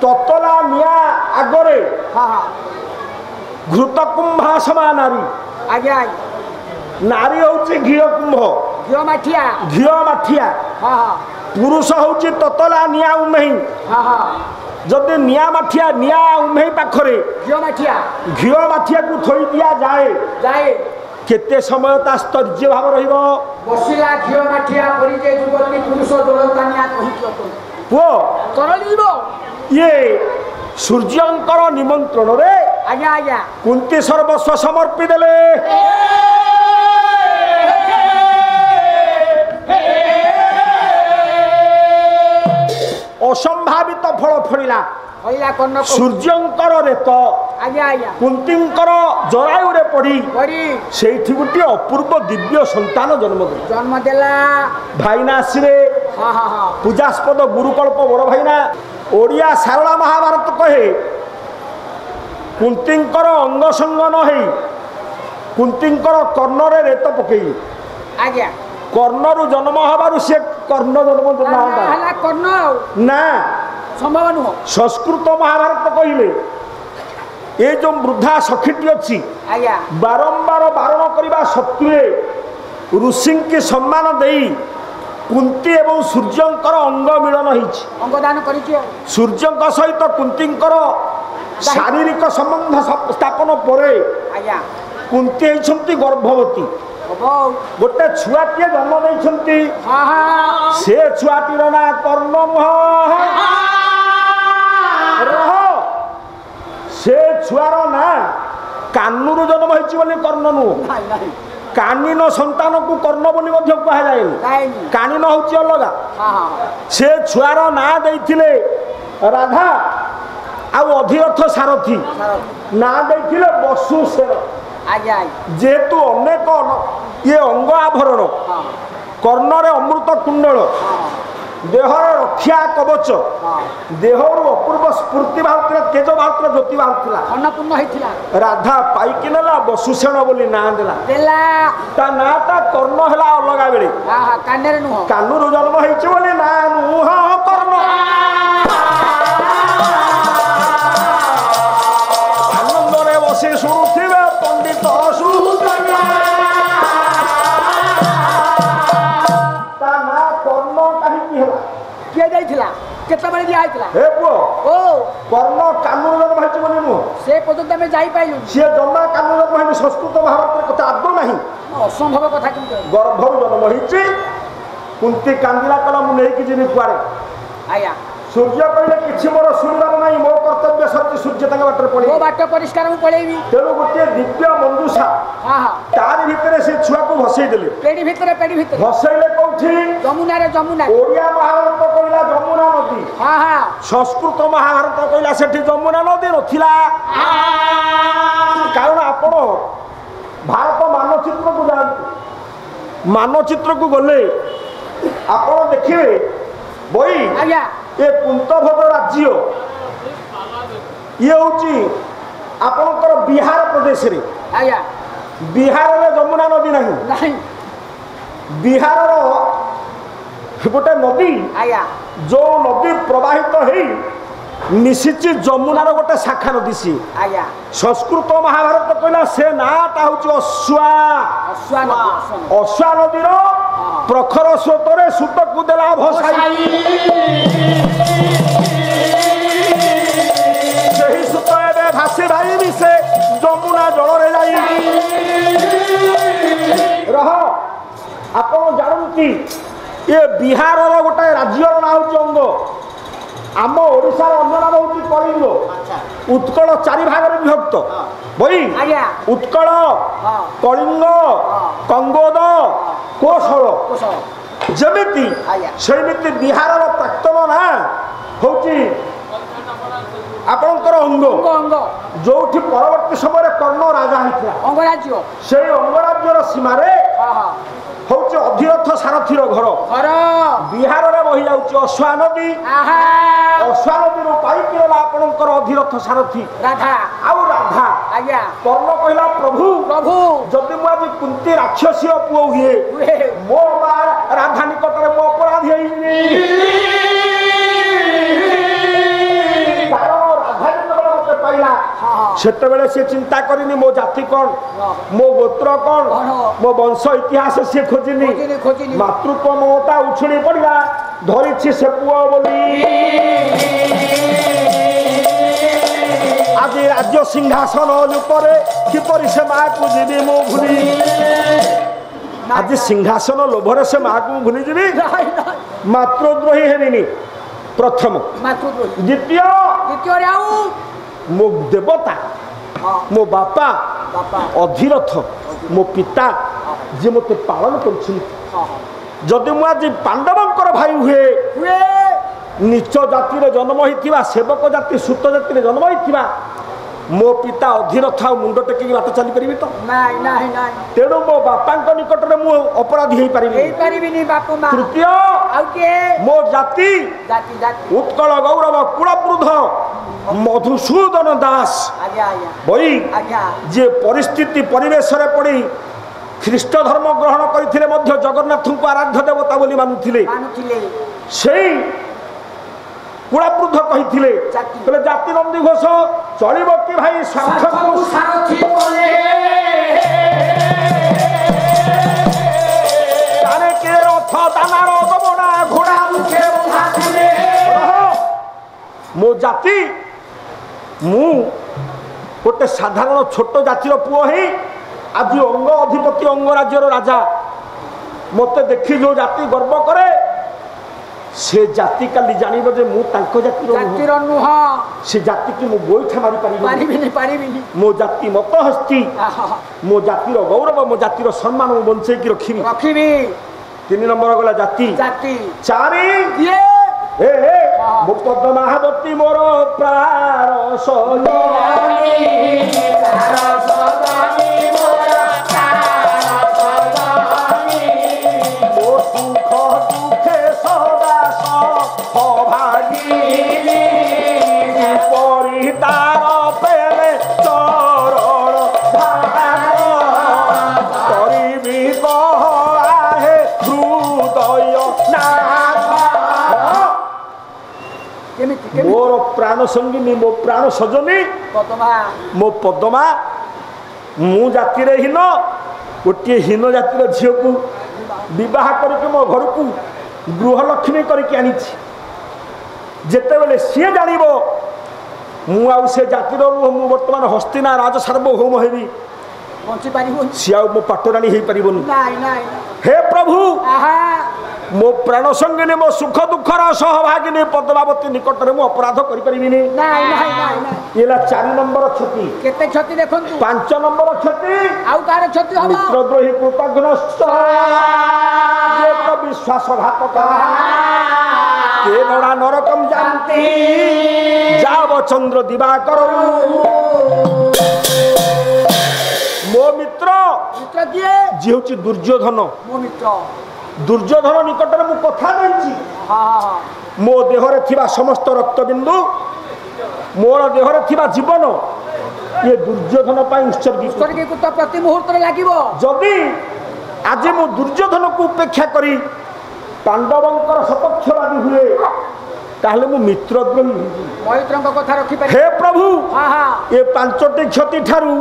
ततला निया आगरे घृत कुंभा समा नारी नारी होची घिय कुंभ घिय माठिया पुरुष होची ततला निया उमेही जदि निया माठिया निया उमेही पाखरे घिय माठिया को थोई दिया जाए केते समय ता स्तर्य भाव रहिबो बसिला घिय माठिया परि जे जुवती पुरुष जलता निया कहि पुओ तरलिबो ये सूर्यंकर निमंत्रण रे आज्ञा आज्ञा कुंती सर्वस्व समर्पी देले असंभावित फल फलिला सूर्यंकर रेत कुंतींकर जरायुरे पड़ी सेठी गोटे अपूर्व दिव्य संतान जन्म देला भाईना आसवे पूजास्पद गुरुकल्प बड़ भाईना ओडिया सारला महाभारत कहे कुंतींकर अंग संग न କୁନ୍ତୀଙ୍କର କର୍ଣ୍ଣରେ ରେତ ପକେଇ ଆଜ୍ଞା କର୍ଣ୍ଣରୁ ଜନ୍ମ ହେବାରୁ ସେ କର୍ଣ୍ଣ ଜନ୍ମ ହେଲା କର୍ଣ୍ଣ ଆଉ ନା ସମ୍ଭବ ନୁହଁ। ସଂସ୍କୃତ ମହାଭାରତ କହିଲେ ଏ ଯେଉଁ ବୃଦ୍ଧା ସଖୀଟି ଅଛି ଆଜ୍ଞା ବାରମ୍ବାର ବାରଣ କରିବା ସତ୍ତ୍ୱେ ଋଷିଙ୍କୁ ସମ୍ମାନ ଦେଇ କୁନ୍ତୀ ଏବଂ ସୂର୍ଯ୍ୟଙ୍କର ଅଙ୍ଗ ମିଳନ ହେଇଛି ଅଙ୍ଗଦାନ କରିଛି ଆଉ ସୂର୍ଯ୍ୟଙ୍କ ସହିତ କୁନ୍ତୀଙ୍କର ଶାରୀରିକ ସମ୍ବନ୍ଧ ସ୍ଥାପନ ପରେ ଆଜ୍ଞା କୁନ୍ତୀ ହେଇଛନ୍ତି ଗର୍ଭବତୀ ହବ ଗୋଟେ ଛୁଆଟିଏ ଜନ୍ମ ଦେଇଛନ୍ତି ସେ ଛୁଆଟିର ନାଁ କର୍ଣ୍ଣ ରହ ସେ ଛୁଆର ନାଁ କାନୁରୁ ଜନ୍ମ ହେଇଛି ବୋଲି କର୍ଣ୍ଣ ନୁହଁ କାନିନ ସନ୍ତାନକୁ କର୍ଣ୍ଣ ବୋଲି ମଧ୍ୟ କୁହାଯାଏନି କାନିନ ହେଉଛି ଅଲଗା ସେ ଛୁଆର ନାଁ ଦେଇଥିଲେ ରାଧା ଆଉ ଅଧିରଥ ସାରଥୀ ନାଁ ଦେଇଥିଲେ ବସୁସେନ ଯେହେତୁ ଅନେକ ଇଏ ଅଙ୍ଗ ଆଭରଣ କର୍ଣ୍ଣରେ ଅମୃତ କୁଣ୍ଡଳ ଦେହର ରକ୍ଷା କବଚ ଦେହରୁ ଅପୂର୍ବ ସ୍ଫୂର୍ତ୍ତି ବାହାରୁଥିଲା ତେଜ ବାହାରୁଥିଲା ଜ୍ୟୋତି ବାହାରୁଥିଲା ଅନ୍ନପୂର୍ଣ୍ଣ ହେଇଥିଲା ରାଧା ପାଇକି ନେଲା ବସୁସେନ ବୋଲି ନାଁ ଦେଲା ତା ନାଁ ତା କର୍ଣ୍ଣ ହେଲା ଅଲଗା ବେଳେ କାନରେ ନୁହଁ କାନୁରୁ ଜନ୍ମ ହେଇଛି ବୋଲି ନାଁ ନୁହଁ କର୍ଣ୍ଣ ଆନନ୍ଦରେ ବସି ଶୁଣୁଥିବେ ପଣ୍ଡିତ ତା ନାଁ କର୍ଣ୍ଣ କାହିଁକି ହେଲା କିଏ ଯାଇଥିଲା କେତେବେଳେ ଦିଆ ହେଇଥିଲା ହେ ପୁଅ ଓ କର୍ଣ୍ଣ କାନୁରୁ ଜନ୍ମ ହେଇଛି ବୋଲି ନୁହଁ ସେ ପର୍ଯ୍ୟନ୍ତ ଆମେ ଯାଇପାରିଲୁ ସିଏ ଜମା କାନୁରୁ ଜନ୍ମ ହେଇନି ସଂସ୍କୃତ ମହାଭାରତର କଥା ଆଦୌ ନାହିଁ ଅସମ୍ଭବ କଥା କିନ୍ତୁ ଗର୍ଭରୁ ଜନ୍ମ ହେଇଛି କୁନ୍ତୀ କାନ୍ଦିଲା କଲା ମୁଁ ନେଇକି ଯିବି କୁଆଡ଼େ ଆଜ୍ଞା ସୂର୍ଯ୍ୟ କହିଲେ କିଛି ମୋର ଶୁଣିବାର ନାହିଁ ମୋ କର୍ତ୍ତବ୍ୟ ସରିଛି ସୂର୍ଯ୍ୟ ତାଙ୍କ ବାଟରେ ମୋ ପଳେଇବ ବାଟ ପରିଷ୍କାର ମୁଁ ପଳେଇବି ତେଣୁ ଗୋଟିଏ ଦିବ୍ୟ ମଞ୍ଜୁଷା ତାରି ଭିତରେ ସେ ଛୁଆକୁ ଭସେଇ ଦେଲେ ପେଡ଼ି ଭିତରେ ଭସେଇଲେ କୋଉଠି ଯମୁନାରେ ଯମୁନା ଓଡ଼ିଆ ମହାଭାରତ କହିଲା ଯମୁନା ନଦୀ ସଂସ୍କୃତ ମହାଭାରତ କହିଲା ସେଠି ଯମୁନା ନଦୀ ନଥିଲା କାରଣ ଆପଣ ଭାରତ ମାନଚିତ୍ରକୁ ଯାଆନ୍ତୁ ମାନଚିତ୍ରକୁ ଗଲେ ଆପଣ ଦେଖିବେ ବହି ଆଜ୍ଞା ଏ କୁନ୍ତଭୋଗ ରାଜ୍ୟ ଇଏ ହେଉଛି ଆପଣଙ୍କର ବିହାର ପ୍ରଦେଶରେ ଆଜ୍ଞା ବିହାରରେ ଯମୁନା ନଦୀ ନାହିଁ ବିହାରର ଗୋଟେ ନଦୀ ଆଜ୍ଞା ଯେଉଁ ନଦୀ ପ୍ରବାହିତ ହେଇ ମିଶିଛି ଯମୁନାର ଗୋଟେ ଶାଖା ନଦୀ ସିଏ ଆଜ୍ଞା ସଂସ୍କୃତ ମହାଭାରତ କହିଲା ସେ ନାଁଟା ହେଉଛି ଅଶ୍ଵା ନଦୀର ପ୍ରଖର ସ୍ରୋତରେ ସୁତକୁ ଦେଲା ଭସାଇ ସେହି ସୁତ ଏବେ ଭାସି ଭାଇ ମିଶେ ଯମୁନା ଜଳରେ ଯାଇ ରହ ଆପଣ ଜାଣନ୍ତି ଏ ବିହାରର ଗୋଟେ ରାଜ୍ୟର ନାଁ ହେଉଛି ଅଙ୍ଗ ଆମ ଓଡ଼ିଶାର ଅନ୍ୟ ନାମ ହେଉଛି କଳିଙ୍ଗ ଉତ୍କଳ ଚାରି ଭାଗରେ ବିଭକ୍ତ ବହି ଉତ୍କଳ କଳିଙ୍ଗ କଙ୍ଗୋଦ କୋଶଳ ଯେମିତି ସେମିତି ବିହାରର ପ୍ରାକ୍ତନ ନାଁ ହେଉଛି ଆପଣଙ୍କର ଅଙ୍ଗ ଯୋଉଠି ପରବର୍ତ୍ତୀ ସମୟରେ କର୍ଣ୍ଣ ରାଜା ହେଇଥିଲା ଅଙ୍ଗରାଜ୍ୟ ସେଇ ଅଙ୍ଗରାଜ୍ୟର ସୀମାରେ ହଉଛି ଅଧିରଥ ସାରଥୀର ଘର ବିହାରରେ ବହି ଯାଉଛି ଅଶ୍ଵା ନଦୀ ଅଶ୍ଵା ନଦୀରୁ ପାଇକି ଗଲା ଆପଣଙ୍କର ଅଧିରଥ ସାରଥୀ ରାଧା ଆଉ ରାଧା କର୍ଣ୍ଣ କହିଲା ପ୍ରଭୁ ଯଦି ମୁଁ ଆଜି କୁନ୍ତୀ ରାକ୍ଷସୀ ପୁଅ ହୁଏ ମୋ ମା ରାଧା ନିକଟରେ ମୋ ଅପରାଧୀ ହେଇନି ସେତେବେଳେ ସେ ଚିନ୍ତା କରିନି ମୋ ଜାତି କଣ ମୋ ଗୋତ୍ର କଣ ମୋ ବଂଶ ଇତିହାସ ସେ ଖୋଜିନି ମାତୃତ୍ୱ ମମତା ଉଛୁଳି ପଡିଲା ଧରିଛି ସେ ପୁଅ ବୋଲି ଆଜି ରାଜ୍ୟ ସିଂହାସନ ଉପରେ କିପରି ସେ ମାକୁ ଯିବି ମୁଁ ଭୁଲି ଆଜି ସିଂହାସନ ଲୋଭରେ ସେ ମାକୁ ଭୁଲି ଯିବି ମାତୃଦ୍ରୋହୀ ହେବିନି ପ୍ରଥମ ଦ୍ୱିତୀୟରେ ଆଉ ମୋ ଦେବତା ମୋ ବାପା ଅଧିରଥ ମୋ ପିତା ଯିଏ ମୋତେ ପାଳନ କରୁଛନ୍ତି ଯଦି ମୁଁ ଆଜି ପାଣ୍ଡବଙ୍କର ଭାଇ ହୁଏ ନିଚ ଜାତିରେ ଜନ୍ମ ହୋଇଥିବା ସେବକ ଜାତି ସୁତ ଜାତିରେ ଜନ୍ମ ହୋଇଥିବା मो पिता अधीर था मुंड टेक बाट चली पारि तो ନାଇଁ ନାଇଁ ନାଇଁ तेणु मो बापा निकट में मु अपराधी हो पारि ହେଇପାରିବିନି ବାପୁ ମା तृतीय ଆଉ କିଏ मो जाति ଜାତି ଜାତି उत्कल गौरव कुलवृद्ध मधुसूदन दास ଆଜ୍ଞା ଆଜ୍ଞା बई ଆଜ୍ଞା जे परिस्थिति परिवेश रे पड़ी ख्रीष्ट धर्म ग्रहण करथिले मध्य जगन्नाथ को आराध्य देवता बोली मानुथिले ମାନୁଥିଲେ सेई कुलवृद्ध कहिथिले जाति। बोले जाति नंदी घोष चलिबो कि भाई स्वार्थ ସାରଥି ବୋଲେ तारे के रथ दानार दबना घोड़ा ମୁଖେ ବନ୍ଧାଥିଲେ मो जाति मु गोटे साधारण छोट जातिर पुओ ही आज अंग अधिपति अंग राज्यर राजा मत देखी जो जाति गर्व करे से जाति काली जानिबो जे मु तांको जातिर ଜାତିର ନୁହଁ से जाति की मु गोइठा मारी पारिबो ପାରିବିନି ପାରିବିନି मो जाति मत हस्ती मो जातिर गौरव मो जातिर सम्मान मु बंचै की रखिबी ରଖିବି 3 नंबर गला जाति ଜାତି 4 କିଏ ए मु पद्मनाभवती मोर प्राण सजनी मो सुख दुखे सदा सौभागिनी परितार प्रेमे चरण धारण करिबी कहे हृदय नाथ କେମିତି କେମିତି मोर प्राण संगिनी मो प्राण सजनी ପଦ୍ମା मो पद्मा मु जाति हीन गोटे हीन जातिर झील को बह करके मो घर को गृहलक्ष्मी करके आनी जिते बेले सी जान मुझे जातिर मु बर्तमान हस्तिना राज सार्वभौम हेबी ବଞ୍ଚି ପାରିବୁନି सी मो पाटराणी हो पार ନାଇଁ ନାଇଁ हे प्रभु ଆହା मो प्राण संगिनी मो सुख दुखर सहभागिनी पद्मावती निकट में मु अपराध कर ନାଇଁ ନାଇଁ ନାଇଁ ନାଇଁ ये 4 नंबर क्षति କେତେ କ୍ଷତି ଦେଖନ୍ତୁ 5 नंबर क्षति ଆଉ କାହାର କ୍ଷତି ହବ मित्रद्रोही कृतघ्न विश्वासघातक के नड़ा नरकम जानती जाव चंद्र दिवाकर मो मित्र ମିତ୍ର କିଏ जी हूँ दुर्योधन ମୋ ମିତ୍ର दुर्योधन निकट में मु कथा देछि ହଁ ହଁ मो देहरे थिबा समस्त रक्तबिंदु मोर देहरे थिबा जीवन ये दुर्योधन पाई उत्सर्गित ଉତ୍ସର୍ଗୀକୃତ ପ୍ରତି ମୁହୂର୍ତ୍ତରେ ଲାଗିବ जदि आज मु दुर्योधन को उपेक्षा करी पांडवंकर सपक्षवादी हुए ताहले मु मित्रद्रोही ମୈତ୍ରଙ୍କ କଥା ରଖିପାରିବି हे प्रभु ହଁ ହଁ ये 5टी क्षति ठारू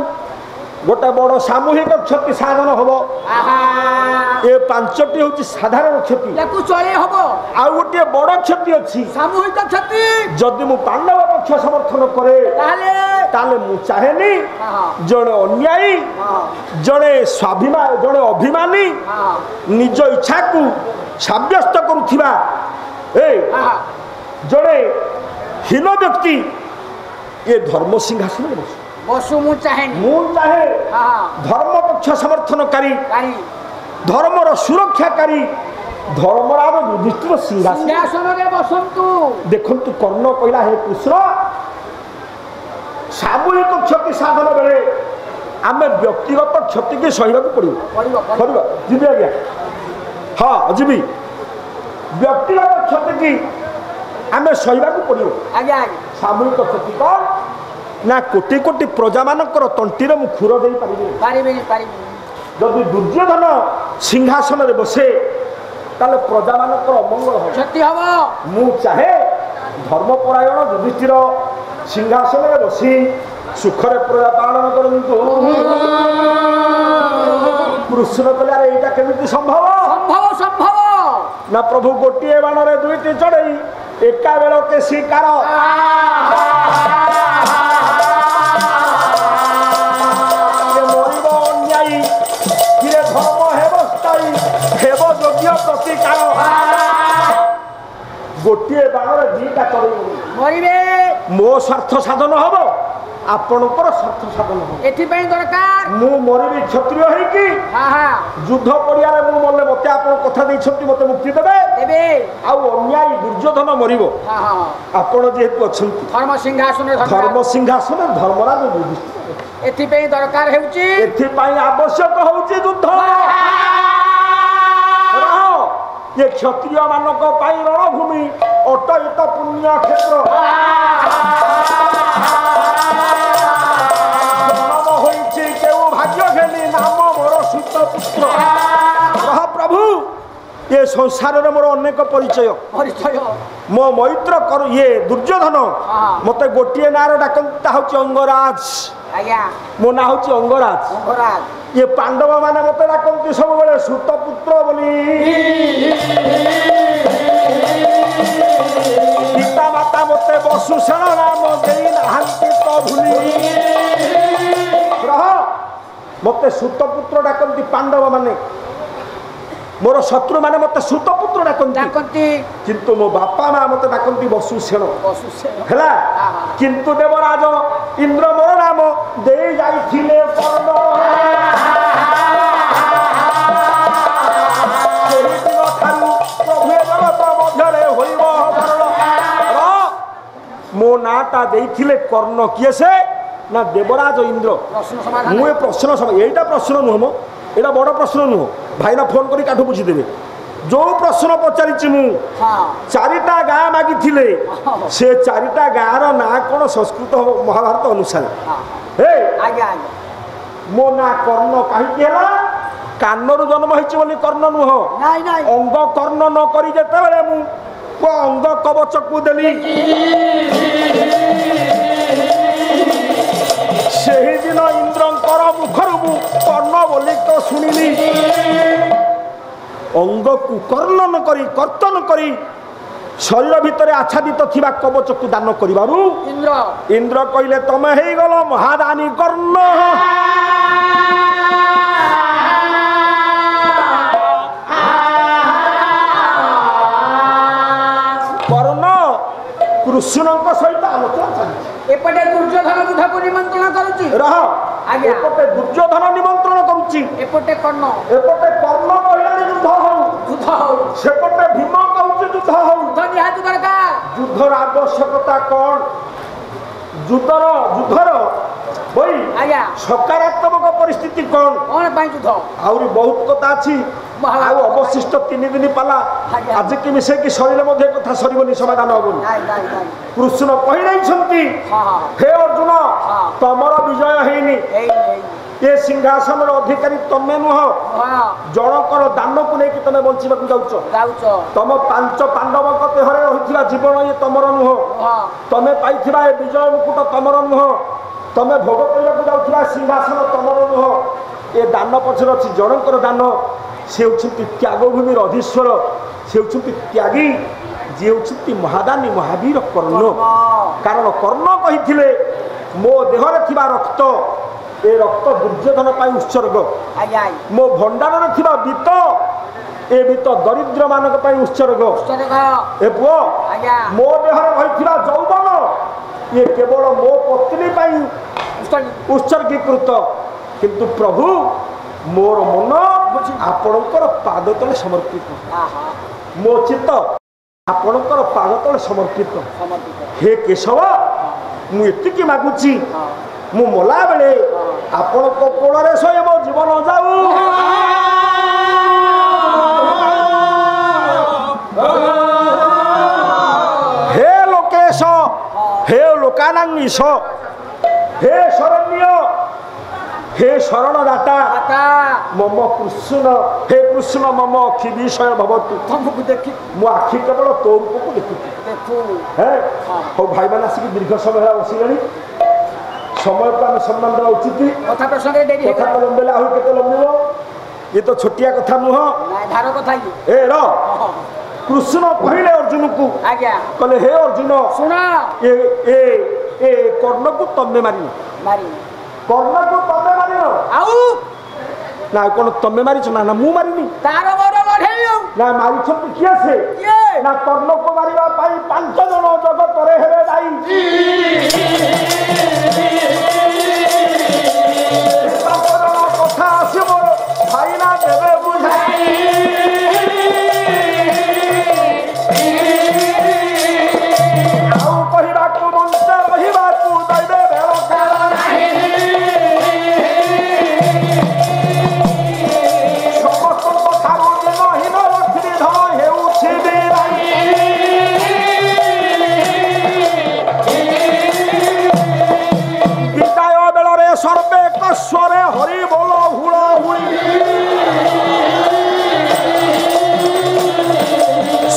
गोटे बड़ सामूहिक क्षति साधन हम ଆହା ये 5टी हूँ साधारण क्षति ୟାକୁ ଚଳେଇ ହବ आउ गोटे बड़ क्षति अच्छी ସାମୂହିକ କ୍ଷତି जदि मु पांडव पक्ष समर्थन करे ତାହେଲେ ताले मु चाहेनी ହଁ ହଁ जड़े अन्यायी ହଁ जड़े स्वाभिमान जड़े अभिमानी ହଁ निज इच्छा को साब्यस्त करुथिबा ए ଆହା जड़े हीन व्यक्ति ये धर्म सिंहासन में बसु ବସୁ ମୁଁ ଚାହେଁନି मु चाहे ହଁ धर्म पक्ष समर्थनकारी କାରି धर्मर सुरक्षाकारी धर्मराज युधिष्ठिर सिंहासन ସିଂହାସନରେ ବସନ୍ତୁ देखंतु कर्ण कहला हे कृष्ण सामूहिक क्षति साधन बेले आमे व्यक्तिगत क्षति के सहिବାକୁ पड़िବ ପଡ଼ିବ କରିବା ଯିବି ଆଜ୍ଞା ହଁ ଯିବି ବ୍ୟକ୍ତିଗତ କ୍ଷତି କି ଆମେ ସହିବାକୁ ପଡ଼ିବ ଆଜ୍ଞା ଆଜ୍ଞା ସାମୂହିକ କ୍ଷତି କ'ଣ ନା କୋଟି କୋଟି ପ୍ରଜାମାନଙ୍କର ତଣ୍ଟିରେ ମୁଁ ଖୁର ଦେଇପାରିବି ପାରିବିନି ପାରିବିନି ଯଦି ଦୁର୍ଯ୍ୟୋଧନ ସିଂହାସନରେ ବସେ ତାହେଲେ ପ୍ରଜାମାନଙ୍କର ଅମଙ୍ଗଳ ହେବ କ୍ଷତି ହବ ମୁଁ ଚାହେଁ ଧର୍ମପରାୟଣ ଯୁଧିଷ୍ଠିର ସିଂହାସନରେ ବସି ସୁଖରେ ପ୍ରଜା ପାଳନ କରନ୍ତୁ କୃଷ୍ଣ କହିଲେ ଆରେ ଏଇଟା କେମିତି ସମ୍ଭବ ସମ୍ଭବ ସମ୍ଭବ ନା ପ୍ରଭୁ ଗୋଟିଏ ବାଣରେ 2ଟି ଚଢ଼େଇ ଏକା ବେଳକେ ଶିକାର ମରିବ ଅନ୍ୟାୟୀ କିରେ ଧର୍ମ ହେବ ସ୍ଥାୟୀ ହେବ ଯୋଗ୍ୟ ପ୍ରତିକାର ଗୋଟିଏ ବାଣରେ 2ଟା ଚଢ଼େଇ ମରିବେ ମୋ ସ୍ୱାର୍ଥ ସାଧନ ହବ ଆପଣଙ୍କର ସ୍ୱାର୍ଥ ସାଧନ ହେବ ଏଥିପାଇଁ ଦରକାର ମୁଁ ମରିବି କ୍ଷତ୍ରିୟ ହେଇକି ଯୁଦ୍ଧ ପଡ଼ିଆରେ ମୁଁ ମଲେ ମତେ ଆପଣ କଥା ଦେଇଛନ୍ତି ମତେ ମୁକ୍ତି ଦେବେ ଦେବେ ଆଉ ଅନ୍ୟାୟୀ ଦୁର୍ଯ୍ୟୋଧନ ମରିବ ଆପଣ ଯେହେତୁ ଅଛନ୍ତି ଧର୍ମ ସିଂହାସନ ଧର୍ମରାଜ ଯୁଧିଷ୍ଠିର ଏଥିପାଇଁ ଦରକାର ହେଉଛି ଏଥିପାଇଁ ଆବଶ୍ୟକ ହେଉଛି ଯୁଦ୍ଧ ये क्षत्रिय मानक पाई रणभूमि अटयित पुण्य क्षेत्र जन्म होइछि केउ भाग्य घेनी नाम मोर सुत पुत्र रह प्रभु ये संसार रे मोर अनेक परिचय मो मैत्र कर ये दुर्योधन मते गोटिए नार डाकंता होछि अंगराज मो ना होछि अंगराज ये पांडव माने मते डाकंती सब बेले सुत पुत्र बोली पिता माता मते वसुसेन नाम देई नाहंती तो भूली रह मते सुत पुत्र डाकंती पांडव माने मोर शत्रु माने मते सुत पुत्र डाकंती किंतु मो बापा मां मते डाकंती वसुसेन हैला किंतु देवराज इंद्र मोर नाम देई जाईथिले कर्ण मो नाटा देइथिले कर्ण किए से ना देवराज इंद्र मु प्रश्न समय एटा प्रश्न नुह मो एटा बड़ प्रश्न नुह भाई ना फोन करी काठू बुझी देबे जो प्रश्न पचारिछि मु चारिटा गाँ मागी थिले से चारिटा गाँ रो ना कोन संस्कृत महाभारत अनुसार हे आज्ञा मो ना कर्ण काहे केला कान्नरु जन्म होइछि बोली कर्ण नुह अंग कर्ण न करी जेते बेले मु को अंग कवच को देली सेही दिन इंद्रंकर मुखरु कर्ण बोली तो सुनिली अंग को कर्ण न करी कर्तन करी शरीर भितर आच्छादित थिबा कवच को दान करिबारु इंद्र कहिले तमे हेई गलो महादानी कर्ण कृष्ण सहित आलोचना चली एपटे दुर्योधन युद्ध को निमंत्रण करूची रह आगे एपटे दुर्योधन निमंत्रण करूची एपटे कर्ण कहला युद्ध हो सेपटे भीम कहूची युद्ध हो युद्ध निहाती दरकार युद्धर आवश्यकता कौन युद्धर बई आज्ञा सकारात्मक परिस्थिति कौन युद्ध आउरी बहुत कथा अछि आउ अवशिष्ट 3 दिन पाला आज की मिसे की शरीर मध्य कथा सरीबनी समाधान होबनी कृष्ण कहि रहिसंती हे अर्जुन तमर विजय हेनी ये सिंहासन अधिकारी तमे नुह जनकर दान को लेकिन तमे बंचिबा जाउछ तम 5 पांडव देहरे होइथिबा जीवन ये तमर नुह तमे पाइथिबा ए विजय मुकुट तमर नुह तमे भोग करिबा जाउथिबा सिंहासन तमर नुह ए दान पछर अछि जनकर दान से होउछंती त्यागभूमिर अधीश्वर से होउछंती त्यागी जे होउछंती महादानी महावीर कर्ण कारण कर्ण कहिथिले मो देहरे थिबा रक्त ए रक्त दुर्योधन पाई उत्सर्ग मो भंडार थिबा बीत ए बीत दरिद्र मानक पाई उत्सर्ग ए पुओ मो देहरे रहिथिबा जौवन ये केवल मो पत्नी पाई उत्सर्गीकृत किंतु प्रभु मोर मन आपणकर पाद तले समर्पित मो चित्त आपणकर पाद तले समर्पित हे केशव मु एतिकी मागुची मु मला बेले आपण को कोଳରେ सोए मो जीवन जाऊ हे लोकेश हे लोकानांगीश हे शरण्य हे शरण दाता मम कृष्ण हे कृष्ण मम अखि विषय भवतु तुमको देखि मो आखि केवल तो रूप को देखु हे हो भाई माने आसी दीर्घ समय बसिगणी समय को हम सम्मान देवा उचित कथा प्रसंग डेरी कथा लंबेला हो केते लंबिबो ये तो छोटिया कथा नुह धार कथा ए र कृष्ण कहले अर्जुन को आज्ञा कहले हे अर्जुन सुना ए ए ए कर्ण को तमे मारी कर्ण को तमे मारी आउ ना कोन तमे मारिछ ना ना मु मारिनी तार मोर लढेइयो ना मारिछ किए से ना कर्ण को मारिबा पाई 5 जन जगत रे हेरे दाई ସମସ୍ତଙ୍କ ଠାରୁ ଦିନହୀନ ଲକ୍ଷ୍ମୀ ଧନ ହେଉଛି ବିରାଇ। ବିଦାୟ ବେଳରେ ସର୍ବେ କସ୍ୱରେ ହରି ବୋଲ ହୁଳ ହୁଳି।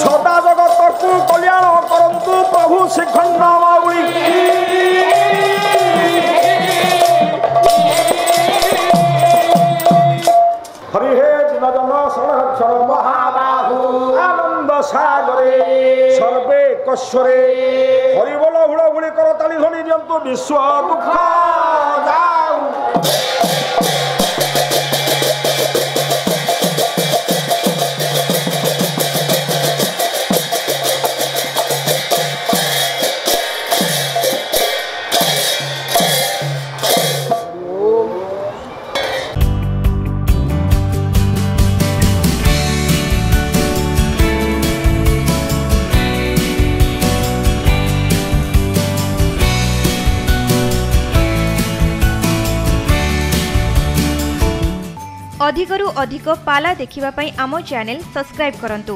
ସଦା ଜଗତକୁ କଲ୍ୟାଣ କରନ୍ତୁ ପ୍ରଭୁ ଶ୍ରୀଖଣ୍ଡ ବାଉଳି। হরি হে দিনজন সংরক্ষণ মহাবাহু আনন্দ সাগরে সর্বে কশ্বরে হরি বল হুড়হুড়ি কর তালি ধ্বনি দিয়ন্তু বিশ্ব দুঃখ যাও। अधिकरू अधिक पाला देखिबा पई आमो चैनल सब्सक्राइब करंतु।